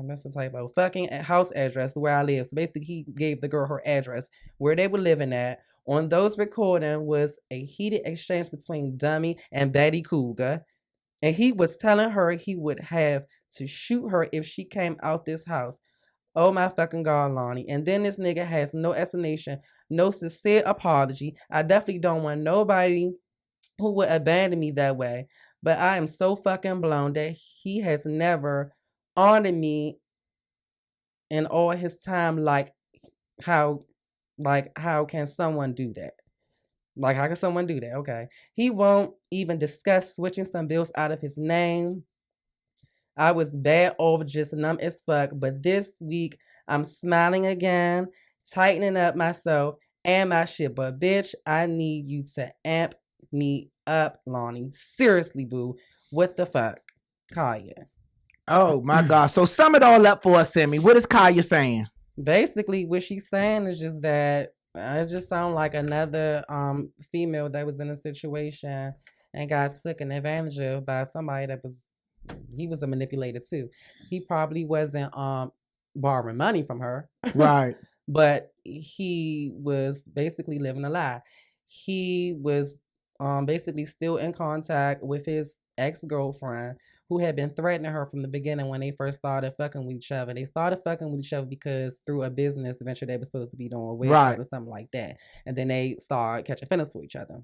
that's the typo. Fucking house address where I live. So basically, he gave the girl her address where they were living at. On those recording was a heated exchange between Dummy and Betty Cougar, and he was telling her he would have to shoot her if she came out this house. Oh my fucking God, Lonnie. And then this nigga has no explanation, no sincere apology. I definitely don't want nobody who would abandon me that way. But I am so fucking blown that he has never honored me in all his time. How can someone do that? Like, how can someone do that? Okay. He won't even discuss switching some bills out of his name. I was bad off, just numb as fuck. But this week, I'm smiling again, tightening up myself and my shit. But bitch, I need you to amp me up, Lonnie. Seriously, boo. What the fuck? Kaya. Oh my God. So sum it all up for us, Sammy. What is Kaya saying? Basically, what she's saying is just that I just sound like another female that was in a situation and got taken advantage of by somebody that he was a manipulator too. He probably wasn't borrowing money from her. Right. But he was basically living a lie. He was basically still in contact with his ex-girlfriend who had been threatening her from the beginning when they first started fucking with each other. They started fucking with each other because through a business venture they were supposed to be doing with right. or something like that. And then they started catching feelings for each other.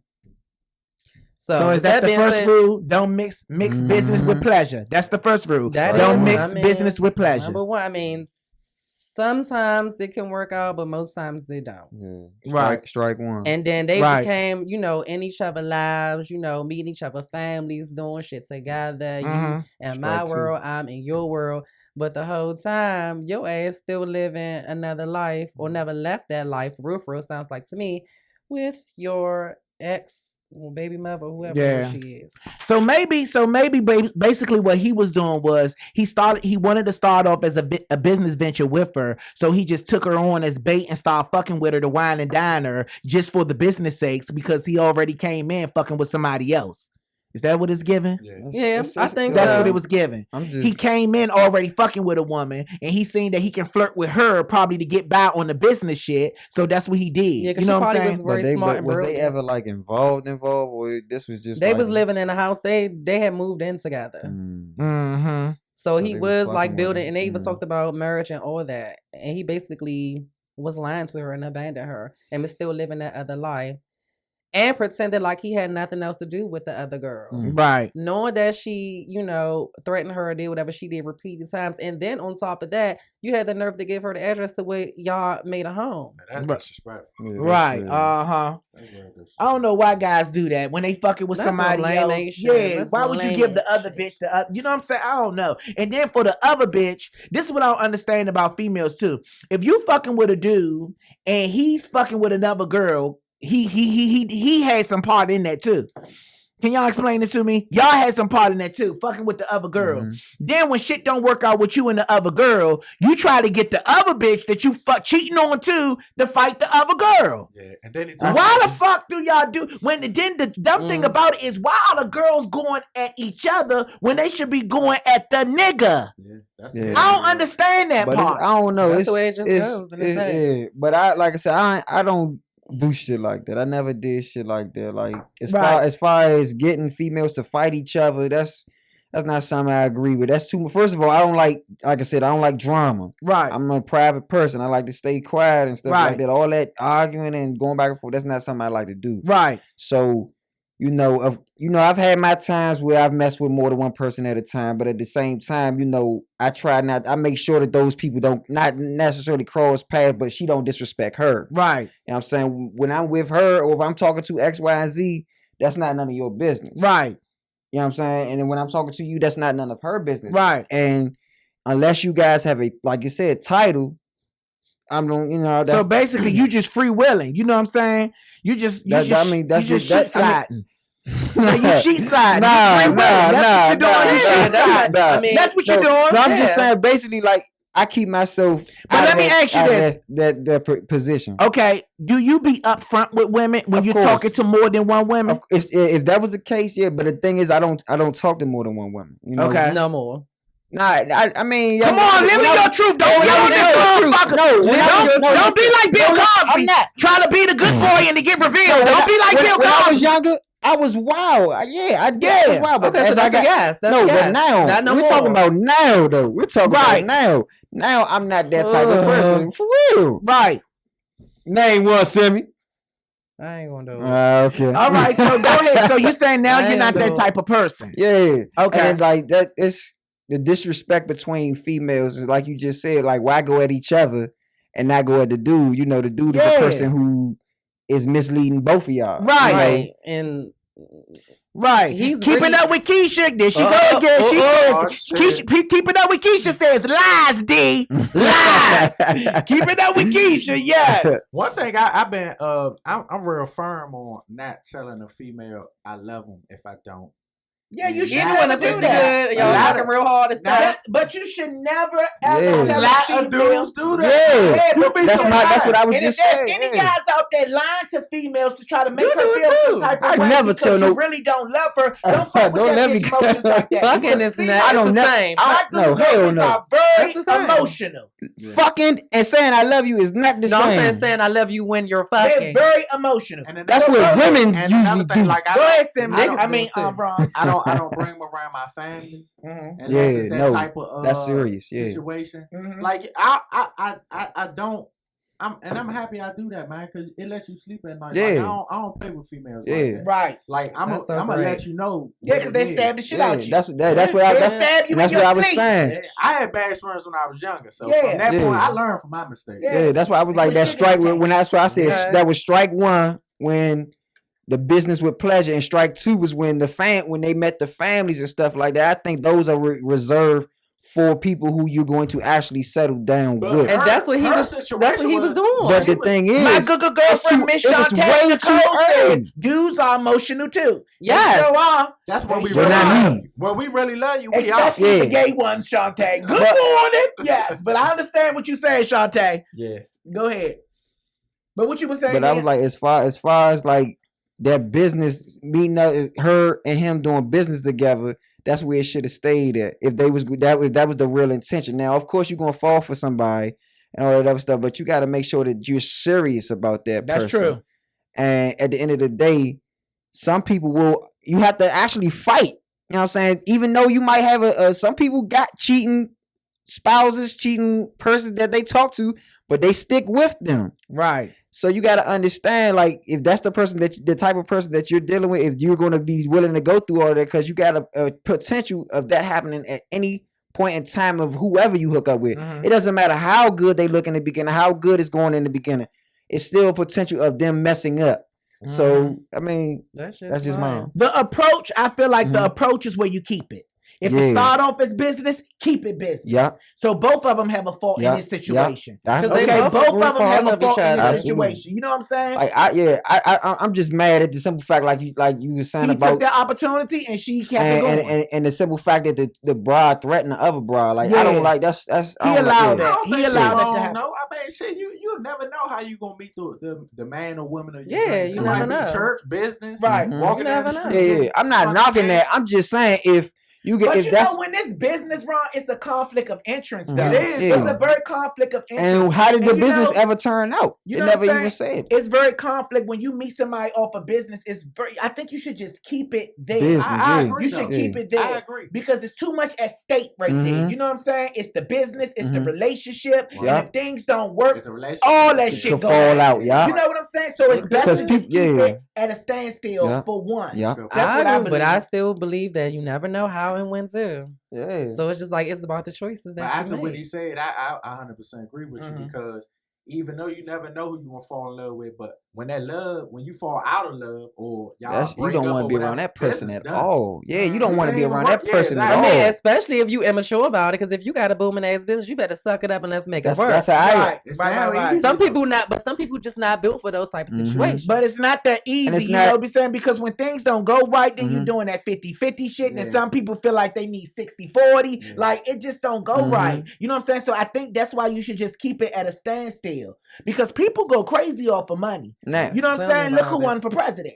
So is that the first rule? Don't mix business with pleasure. That's the first rule. Don't mix business with pleasure. Number one, I mean, sometimes it can work out, but most times it don't. Yeah. Strike one. And then they became, in each other's lives, meeting each other families, doing shit together. You in my world, I'm in your world. But the whole time, your ass still living another life or never left that life. For real, sounds like to me, with your ex. Baby mother, whoever she is. So maybe basically what he was doing was he wanted to start off as a business venture with her. So he just took her on as bait and started fucking with her to wine and dine her just for the business sakes because he already came in fucking with somebody else. Is that what it's given? Yeah, I think that's what it was given. He came in already fucking with a woman, and he seen that he can flirt with her probably to get by on the business shit. So that's what he did. Yeah, you know what I'm saying? Was they ever like involved, or this was just they was living in a house? They had moved in together. Mm-hmm. So he was like building, and they even talked about marriage and all that. And he basically was lying to her and abandoned her, and was still living that other life. And pretended like he had nothing else to do with the other girl. Right. Knowing that she, threatened her or did whatever she did repeated times. And then on top of that, you had the nerve to give her the address to where y'all made a home. Man, that's disrespectful. Yeah, right. I don't know why guys do that when they fucking with somebody else. Yeah. Why would you give the other bitch the you know what I'm saying? I don't know. And then for the other bitch, this is what I don't understand about females too. If you fucking with a dude and he's fucking with another girl, he had some part in that too. Can y'all explain this to me? Y'all had some part in that too, fucking with the other girl. Then when shit don't work out with you and the other girl, you try to get the other bitch that you cheating on too to fight the other girl. Yeah, and then why the fuck do y'all do the dumb thing about it is why are the girls going at each other when they should be going at the nigga? Yeah, I don't understand that part. I don't know. That's the way it just goes. Yeah, but I don't do shit like that. I never did shit like that. Like as far as getting females to fight each other, that's not something I agree with. That's too. First of all, I don't like I said, I don't like drama. Right. I'm a private person. I like to stay quiet and stuff like that. All that arguing and going back and forth, that's not something I like to do. Right. So I've had my times where I've messed with more than one person at a time, but at the same time, I make sure that those people don't not necessarily cross paths, but she don't disrespect her. Right. You know what I'm saying? When I'm with her or if I'm talking to X, Y, and Z, that's not none of your business. Right. You know what I'm saying? And then when I'm talking to you, that's not none of her business. Right. And unless you guys have a, like you said, title, that's, so basically you just free willing. You know what I'm saying? You just sliding. So you sheet slide. Nah. That's what you're doing. No, I'm just saying, basically, like, I keep myself. But let me ask you this: that position. Okay, do you be upfront with women when you're talking to more than one woman? If that was the case, yeah. But the thing is, I don't talk to more than one woman. You know? Okay, no more. Nah, I mean, come on, live your truth. Don't be like Bill Cosby. I'm not trying to be the good boy and to get revealed. Don't be like Bill Cosby. When I was younger, I was wild. I was wild. But as I got but now we're talking about now though. We're talking about now. Now I'm not that type of person for real. Right. Name one, Sammy. I ain't gonna do it. Okay. All right. So go ahead. So you saying now you're not that type of person? Yeah. Okay. And like that, it's the disrespect between females is like you just said. Like, why go at each other and not go at the dude? You know, the dude is the person who is misleading both of y'all. Right. And he's keeping up with Keisha. There she go again. Keisha, keeping up with Keisha says lies, D. Lies. Keeping up with Keisha, yes. One thing I've been I'm real firm on not telling a female I love them if I don't. Yeah, you should. Even when the pussy good, y'all knocking real hard and stuff. But you should never ever tell a dudes do that. That's what I was just saying. If any guys out there lying to females to try to make her feel some type of way never tell you really don't love her, don't let me emotions like that. Fucking is not. I don't know. Hell no. Are very emotional. Fucking and saying I love you is not the same. No, I'm saying I love you when you're fucking. They're very emotional. And that's what women usually do. Like, go ahead, Sim. I mean, Ron. I don't bring them around my family unless it's that type of that's serious situation. Like I don't. I'm happy I do that, man, because it lets you sleep at night. Like, I don't play with females. Like that. Right. Like I'm gonna let you know. Yeah, because they stab the shit out you. That's what I was saying. Yeah, I had bad friends when I was younger, so from that point I learned from my mistakes. Yeah, that's why I was like that strike when that's why I said that was strike one when the business with pleasure, and strike two was when when they met the families and stuff like that. I think those are reserved for people who you're going to actually settle down with. And that's what he was doing. But the thing is, my good girlfriend Miss Shantae said dudes are emotional too. Yes. That's what we when we really love you, we are. Especially the gay one, Shantae. Good morning. Yes, but I understand what you're saying, Shantae. Yeah. Go ahead. But what you were saying? But I was like, as far as like that business meeting up, her and him doing business together, that's where it should have stayed at. If that was the real intention. Now, of course, you're gonna fall for somebody and all that other stuff, but you got to make sure that you're serious about that person. That's true. And at the end of the day, some people you have to actually fight. You know what I'm saying? Even though you might have some people got cheating spouses, cheating persons that they talk to, but they stick with them. Right. So you got to understand, like, if that's the type of person that you're dealing with, if you're going to be willing to go through all that, because you got a potential of that happening at any point in time of whoever you hook up with. It doesn't matter how good they look in the beginning, how good it's going in the beginning. It's still a potential of them messing up. So, I mean, that's just mine. The approach, I feel like the approach is where you keep it. If it start off as business, keep it business. Yeah. So both of them have a fault in this situation. Yeah. Both of them have a fault in this situation. You know what I'm saying? Like I'm just mad at the simple fact, like you were saying he about took that opportunity and she kept it going. And the simple fact that the broad threatened the other broad, like I don't like that's he allowed that. He allowed that to happen. No, I mean, shit, you'll never know how you gonna meet the man or woman of your dreams. You never know. Church, business, right? Walking down the street. Yeah, I'm not knocking that. I'm just saying if you get, but if you that's know, when this business wrong, it's a conflict of interest. It is. It's a very conflict of interest. And how did the business ever turn out? You it know never even said. It's very conflict when you meet somebody off a business. I think you should just keep it there. Business, I agree. You should keep it there. I agree. Because it's too much at stake right there. You know what I'm saying? It's the business, it's the relationship. And if things don't work, all that shit could fall out. Yeah. You know what I'm saying? So it's best to just keep it at a standstill for one. Yeah. But I still believe that you never know how and when to. Yeah. So it's just like it's about the choices that you after make. what he said, I 100% agree with you because even though you never know who you gonna fall in love with, but when you fall out of love or y'all you don't want to be around that person at all. Yeah, you don't want to be around that person at all. I mean, especially if you immature about it, because if you got a booming ass business, you better suck it up and let's make it work. That's how right. Some people just not built for those type of situations. But it's not that easy, you know what I'm saying? Because when things don't go right, then you're doing that 50-50 shit, and some people feel like they need 60-40. Yeah. Like, it just don't go right. You know what I'm saying? So I think that's why you should just keep it at a standstill. Because people go crazy off of money. Now, you know what I'm saying? Look who won for president.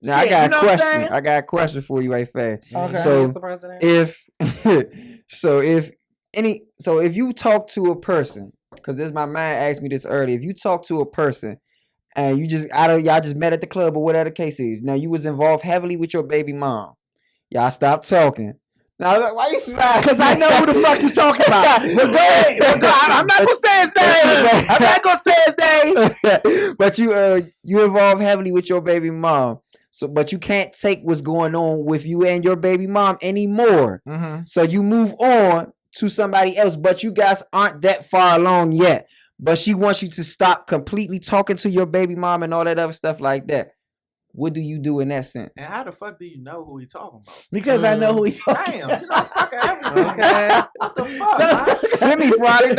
Now, I got a question. I got a question for you right fast. Okay. So if you talk to a person, because this my man asked me this earlier, if you talk to a person and y'all just met at the club or whatever the case is, now you was involved heavily with your baby mom, y'all stopped talking. Now, why you smiling? Because I know who the fuck you talking about. But go ahead. I'm not gonna say his name. But you involved heavily with your baby mom. So, but you can't take what's going on with you and your baby mom anymore. So you move on to somebody else, but you guys aren't that far along yet. But she wants you to stop completely talking to your baby mom and all that other stuff like that. What do you do in that sense? And how the fuck do you know who he's talking about? Because I know who he's talking about. Damn, you know fucking everything. Okay. What the fuck, Semi-product.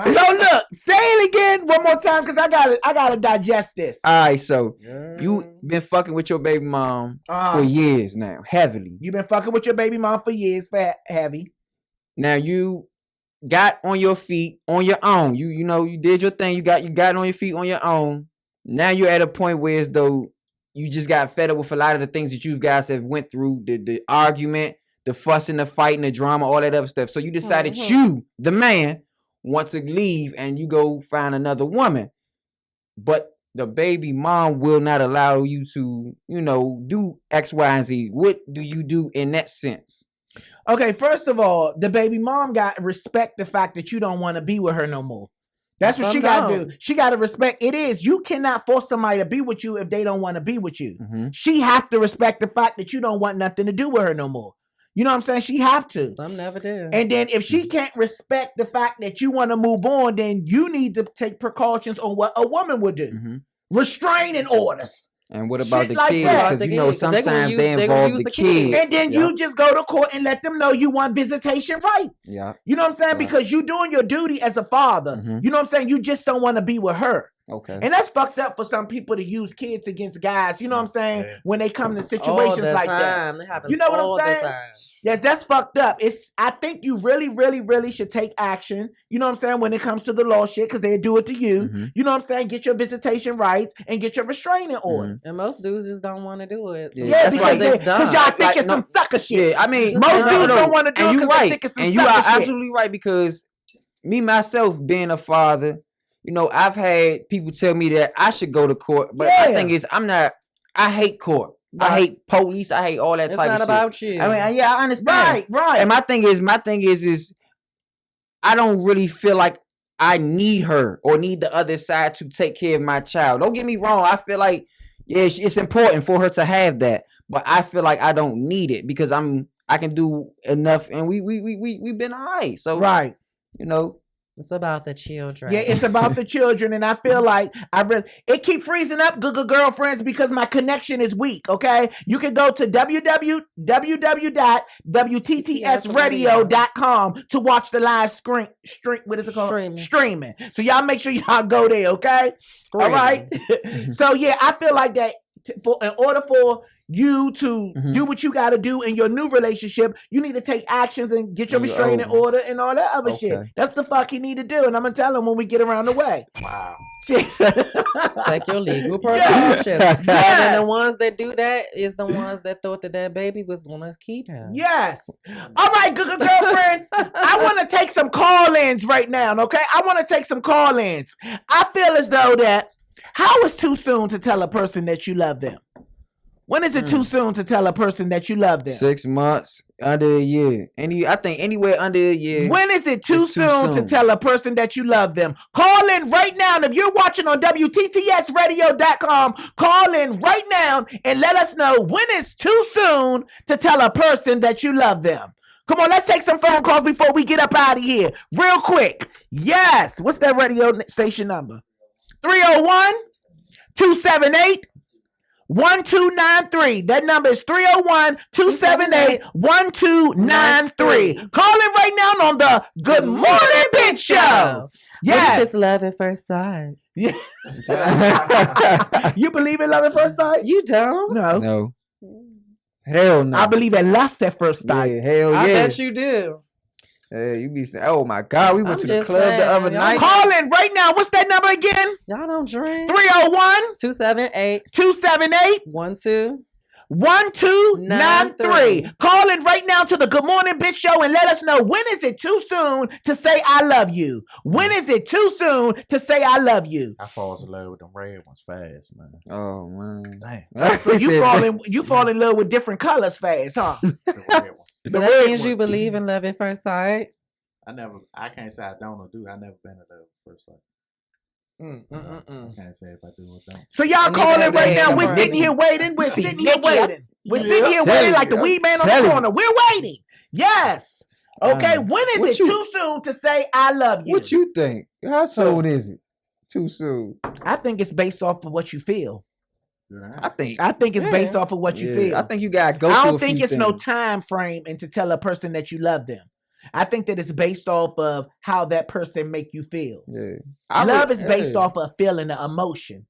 So look, say it again one more time, because I gotta digest this. All right, so you been fucking with your baby mom for years now, heavily. You've been fucking with your baby mom for years, heavy. Now you got on your feet on your own. You did your thing. You got on your feet on your own. Now you're at a point where as though you just got fed up with a lot of the things that you guys have went through, the argument, the fussing, the fighting, the drama, all that other stuff. So you decided you, the man, want to leave and you go find another woman. But the baby mom will not allow you to, do X, Y, and Z. What do you do in that sense? Okay, first of all, the baby mom got to respect the fact that you don't want to be with her no more. That's what she got to do. She got to respect. It is. You cannot force somebody to be with you if they don't want to be with you. She have to respect the fact that you don't want nothing to do with her no more. You know what I'm saying? She have to. Some never do. And then if she can't respect the fact that you want to move on, then you need to take precautions on what a woman would do. Restraining orders. And what about the kids? Because sometimes they involve the kids. And then you just go to court and let them know you want visitation rights. Yeah. You know what I'm saying? Because you're doing your duty as a father. You know what I'm saying? You just don't want to be with her. Okay. And that's fucked up for some people to use kids against guys, you know what I'm saying? When they come to situations like that. You know what I'm saying? Yes, that's fucked up. I think you really, really, really should take action, you know what I'm saying, when it comes to the law shit, because they do it to you. You know what I'm saying? Get your visitation rights and get your restraining orders. And most dudes just don't want to do it. So because y'all think it's some sucker shit. I mean, most dudes don't want to do it because they think it's some sucker shit. And you are absolutely right, because me, myself, being a father, I've had people tell me that I should go to court, but my thing is, I hate court. Right. I hate police. I hate all that type of shit. It's not about you. I mean, I understand. Right. And my thing is I don't really feel like I need her or need the other side to take care of my child. Don't get me wrong. I feel like, it's important for her to have that, but I feel like I don't need it because I can do enough, and we've been all right. So right. It's about the children. Yeah, it's about the children, and I feel like it keep freezing up, good girlfriends, because my connection is weak. Okay, you can go to www.WTTSradio.com to watch the live stream. What is it called? Streaming. So y'all make sure y'all go there. Okay. All right. So yeah, I feel like that in order for you to do what you got to do in your new relationship, you need to take actions and get your restraining order and all that other shit. That's the fuck he need to do, and I'm gonna tell him when we get around the way. Wow. Take your legal precautions. And then the ones that do that is the ones that thought that baby was gonna keep him. Yes. All right, good girlfriends. I want to take some call-ins right now. Okay, I want to take some call-ins. I feel as though that how is too soon to tell a person that you love them? When is it too soon to tell a person that you love them? 6 months, under a year. I think anywhere under a year. When is it too soon to tell a person that you love them? Call in right now. And if you're watching on WTTSradio.com, call in right now and let us know when it's too soon to tell a person that you love them. Come on, let's take some phone calls before we get up out of here. Real quick. Yes. What's that radio station number? 301-278-1293. That number is 301-278-1293. Call in right now on the Good Morning Bitch Show. Yes. It's love at first sight. Yeah. You believe in love at first sight? You don't? No. Hell no. I believe in lust at first sight. Yeah, hell yeah. I bet you do. Hey, you be saying, oh my God, we went to the club the other night. Call in right now. What's that number again? Y'all don't drink. 301-278-1293. Call in right now to the Good Morning Bitch Show and let us know, when is it too soon to say I love you? When is it too soon to say I love you? I fall in love with them red ones fast, man. Oh man. Damn. So you fall in love with different colors fast, huh? So that means you believe in love at first sight? I can't say I don't or do. I never been in love at first sight. I can't say if I do or don't. So y'all calling right now. We're sitting here waiting. We're sitting here waiting like the weed man on the corner. We're waiting. Yes. Okay. When is it too soon to say I love you? What you think? How soon is it? Too soon. I think it's based off of what you feel. I think it's based off of what you feel. I think you gotta go. I don't think it's no time frame and to tell a person that you love them. I think that it's based off of how that person make you feel. Yeah. Love is based off of feeling, the emotion.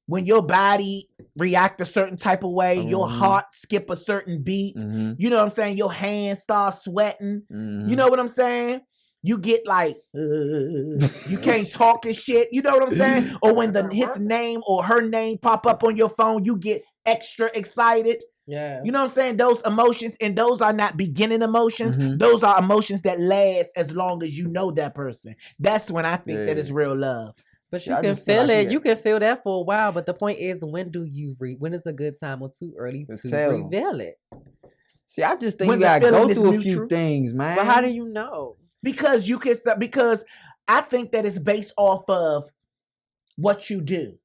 When your body react a certain type of way, your heart skip a certain beat. You know what I'm saying? Your hands start sweating. You know what I'm saying? You get like, you can't talk and shit. You know what I'm saying? Or when his name or her name pop up on your phone, you get extra excited. Yeah. You know what I'm saying? Those emotions, and those are not beginning emotions. Those are emotions that last as long as you know that person. That's when I think that it's real love. But you can feel it. You can feel that for a while. But the point is, when is a good time or too early to reveal it? See, I just think you gotta go through a few things, man. But how do you know? Because I think that it's based off of what you do.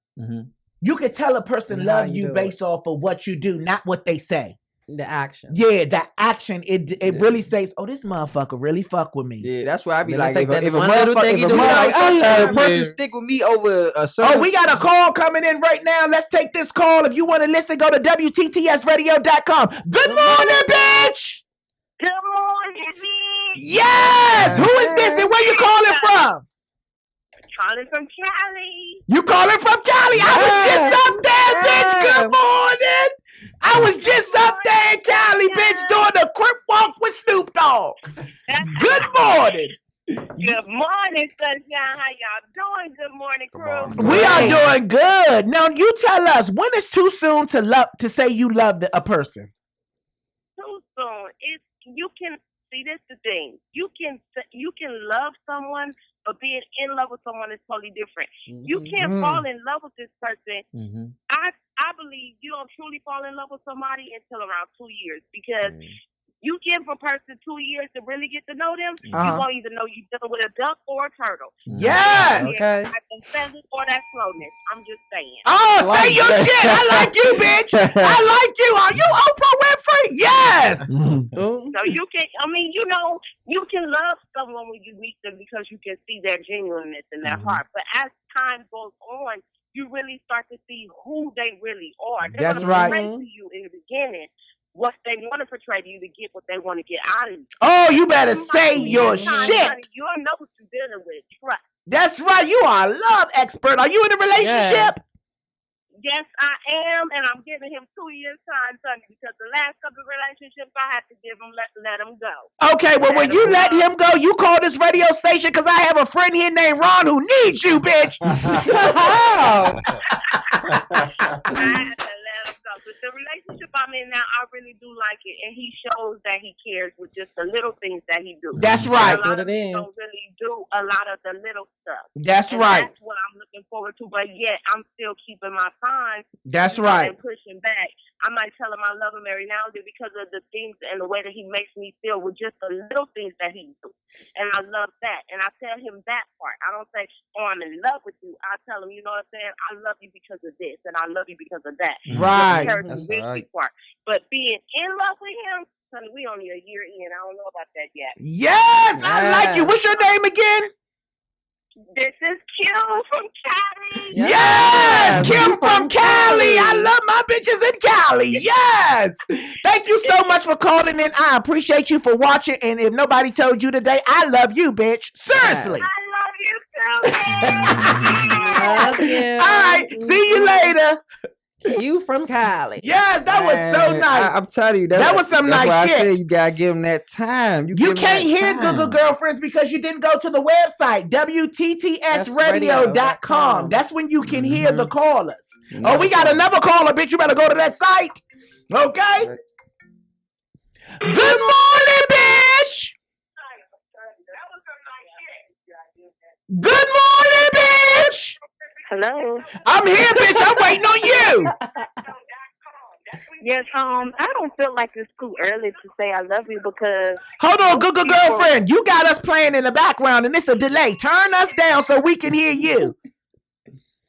You can tell a person love you based off of what you do, not what they say. The action. Yeah, the action. It really says, oh, this motherfucker really fuck with me. Yeah, that's why I be like, if a person stick with me over a certain... Oh, we got a call coming in right now. Let's take this call. If you want to listen, go to WTTSradio.com. Good morning, bitch! Good morning, bitch! Yes! Who is this and where you calling from? Calling from Cali. You calling from Cali? I was just up there, bitch. Good morning. I was just up there in Cali, bitch, doing the Crip Walk with Snoop Dogg. Good morning. Good morning, sunshine. How y'all doing? Good morning, crew. We are doing good. Now you tell us, when is too soon to say you love a person? Too soon. You can see, this the thing. You can love someone, but being in love with someone is totally different. You can't fall in love with this person. I believe you don't truly fall in love with somebody until around 2 years, because you give a person 2 years to really get to know them. You won't even know you're dealing with a duck or a turtle. Yeah. Okay. That pheasant or that slowness. I'm just saying. Oh, say your shit. I like you, bitch. I like you. Are you Oprah Winfrey? Yes. So you can, you can love someone when you meet them because you can see their genuineness in their heart. But as time goes on, you really start to see who they really are. They're That's right. Portray to you in the beginning what they want to portray to you to get what they want to get out of you. Oh, you better say your shit. Honey, you don't know what you're dealing with. Trust. That's right. You are a love expert. Are you in a relationship? Yes, I am, and I'm giving him 2 years time, Sonny, because the last couple of relationships I had to give him, let him go. Okay, well, when you let him go, you call this radio station because I have a friend here named Ron who needs you, bitch. I had to let him go. But the relationship I'm in now, I really do like it, and he shows that he cares with just the little things that he do. That's right. That's what it is. Don't really do a lot of the little stuff. That's right. That's what I'm looking forward to, but yet I'm still keeping my time. That's right. And pushing back. I might tell him I love him every now and then because of the things and the way that he makes me feel with just the little things that he do. And I love that. And I tell him that part. I don't say, oh, I'm in love with you. I tell him, you know what I'm saying? I love you because of this, and I love you because of that. Right. That's the right part. But being in love with him, honey, we only a year in. I don't know about that yet. Yes, I like you. What's your name again? This is Kim from Cali. Yes, Kim from Cali. I love my bitches in Cali. Yes. Thank you so much for calling in. I appreciate you for watching. And if nobody told you today, I love you, bitch. Seriously. I love you too. Love you. All right. See you later. You from Cali. Yes, that was so nice. I'm telling you, that was some nice why shit. I said you gotta give them that time. You can't hear Google Girlfriends because you didn't go to the website, WTTSradio.com. That's when you can hear the callers. Oh, we got another caller, bitch. You better go to that site. Okay? Good morning, bitch. Good morning, bitch. Hello. I'm here, bitch. I'm waiting on you. Yes, I don't feel like it's too early to say I love you because... Hold on, Google Girlfriend. You got us playing in the background and it's a delay. Turn us down so we can hear you.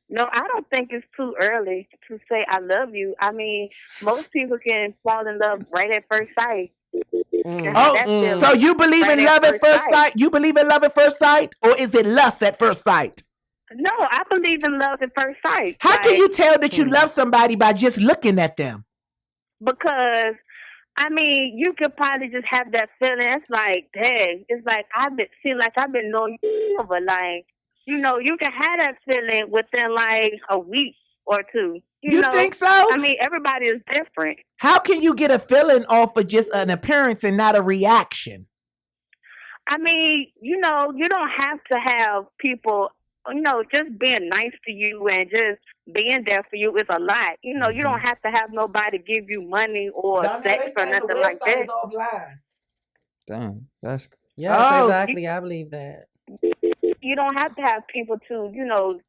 No, I don't think it's too early to say I love you. I mean, most people can fall in love right at first sight. So you believe in love at first sight? You believe in love at first sight? Or is it lust at first sight? No, I believe in love at first sight. How can you tell that you love somebody by just looking at them? Because, I mean, you could probably just have that feeling. It's like, dang, it's like I've been knowing you for like, you know, you can have that feeling within like a week or two. You know? Think so? I mean, everybody is different. How can you get a feeling off of just an appearance and not a reaction? I mean, you know, you don't have to have people, you know, just being nice to you and just being there for you is a lot. You know, you don't have to have nobody give you money or sex or nothing like that. Damn, that's... Exactly. I believe that. You don't have to have people to, you know,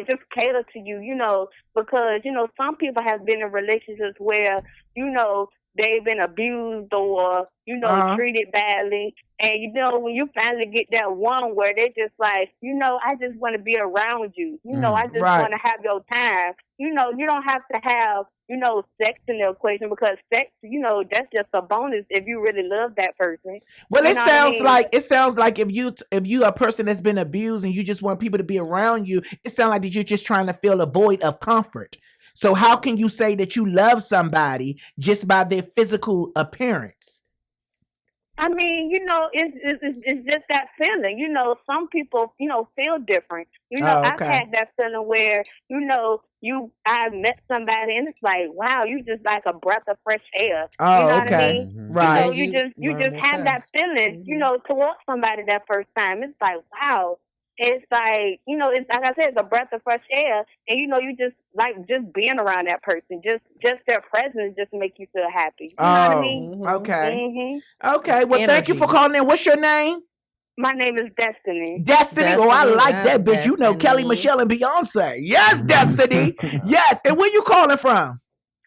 just cater to you, you know, because, you know, some people have been in relationships where, you know, they've been abused or, you know, treated badly. And, you know, when you finally get that one where they're just like, you know, I just want to be around you. You know, I just want to have your time. You know, you don't have to have, you know, sex in the equation because sex, you know, that's just a bonus if you really love that person. Well, it sounds like if you a person that's been abused and you just want people to be around you, it sounds like that you're just trying to fill a void of comfort. So how can you say that you love somebody just by their physical appearance? I mean, you know, it's just that feeling. You know, some people, you know, feel different. You know, I've had that feeling where, you know, I met somebody and it's like, wow, you just like a breath of fresh air. You know what I mean? Right. You know, you just have that feeling, you know, towards somebody that first time. It's like, wow. It's like, you know, it's like I said, it's a breath of fresh air, and you know, you just like just being around that person, just their presence just make you feel happy. You know what I mean? Okay. Okay. Well, thank you for calling in. What's your name? My name is Destiny. Destiny. Oh, I like that bitch. Destiny. You know Kelly, Michelle, and Beyonce. Yes, Destiny. Yes. And where you calling from?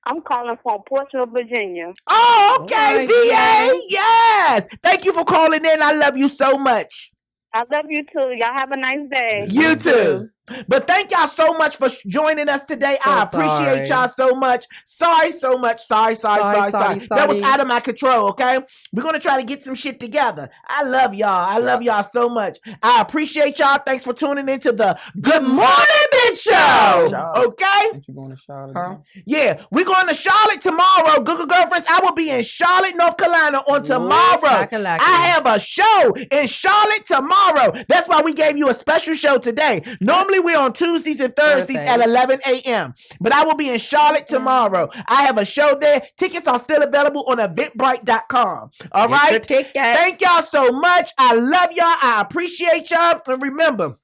I'm calling from Portsmouth, Virginia. Oh, okay, VA. Yes. Thank you for calling in. I love you so much. I love you too. Y'all have a nice day. You too. But thank y'all so much for joining us today. I appreciate y'all so much. Sorry so much. Sorry. That was out of my control, okay? We're going to try to get some shit together. I love y'all. I love y'all so much. I appreciate y'all. Thanks for tuning into the Good Morning Bitch Show. Okay? Aren't you going to Charlotte? Yeah, we're going to Charlotte tomorrow. Google Girlfriends, I will be in Charlotte, North Carolina on tomorrow. I have a show in Charlotte tomorrow. That's why we gave you a special show today. Normally, we're on Tuesdays and Thursdays at 11 a.m. But I will be in Charlotte tomorrow. I have a show there. Tickets are still available on eventbrite.com. All right? Thank y'all so much. I love y'all. I appreciate y'all. And remember,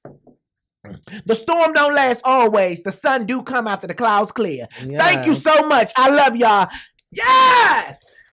the storm don't last always. The sun do come after the clouds clear. Thank you so much. I love y'all. Yes!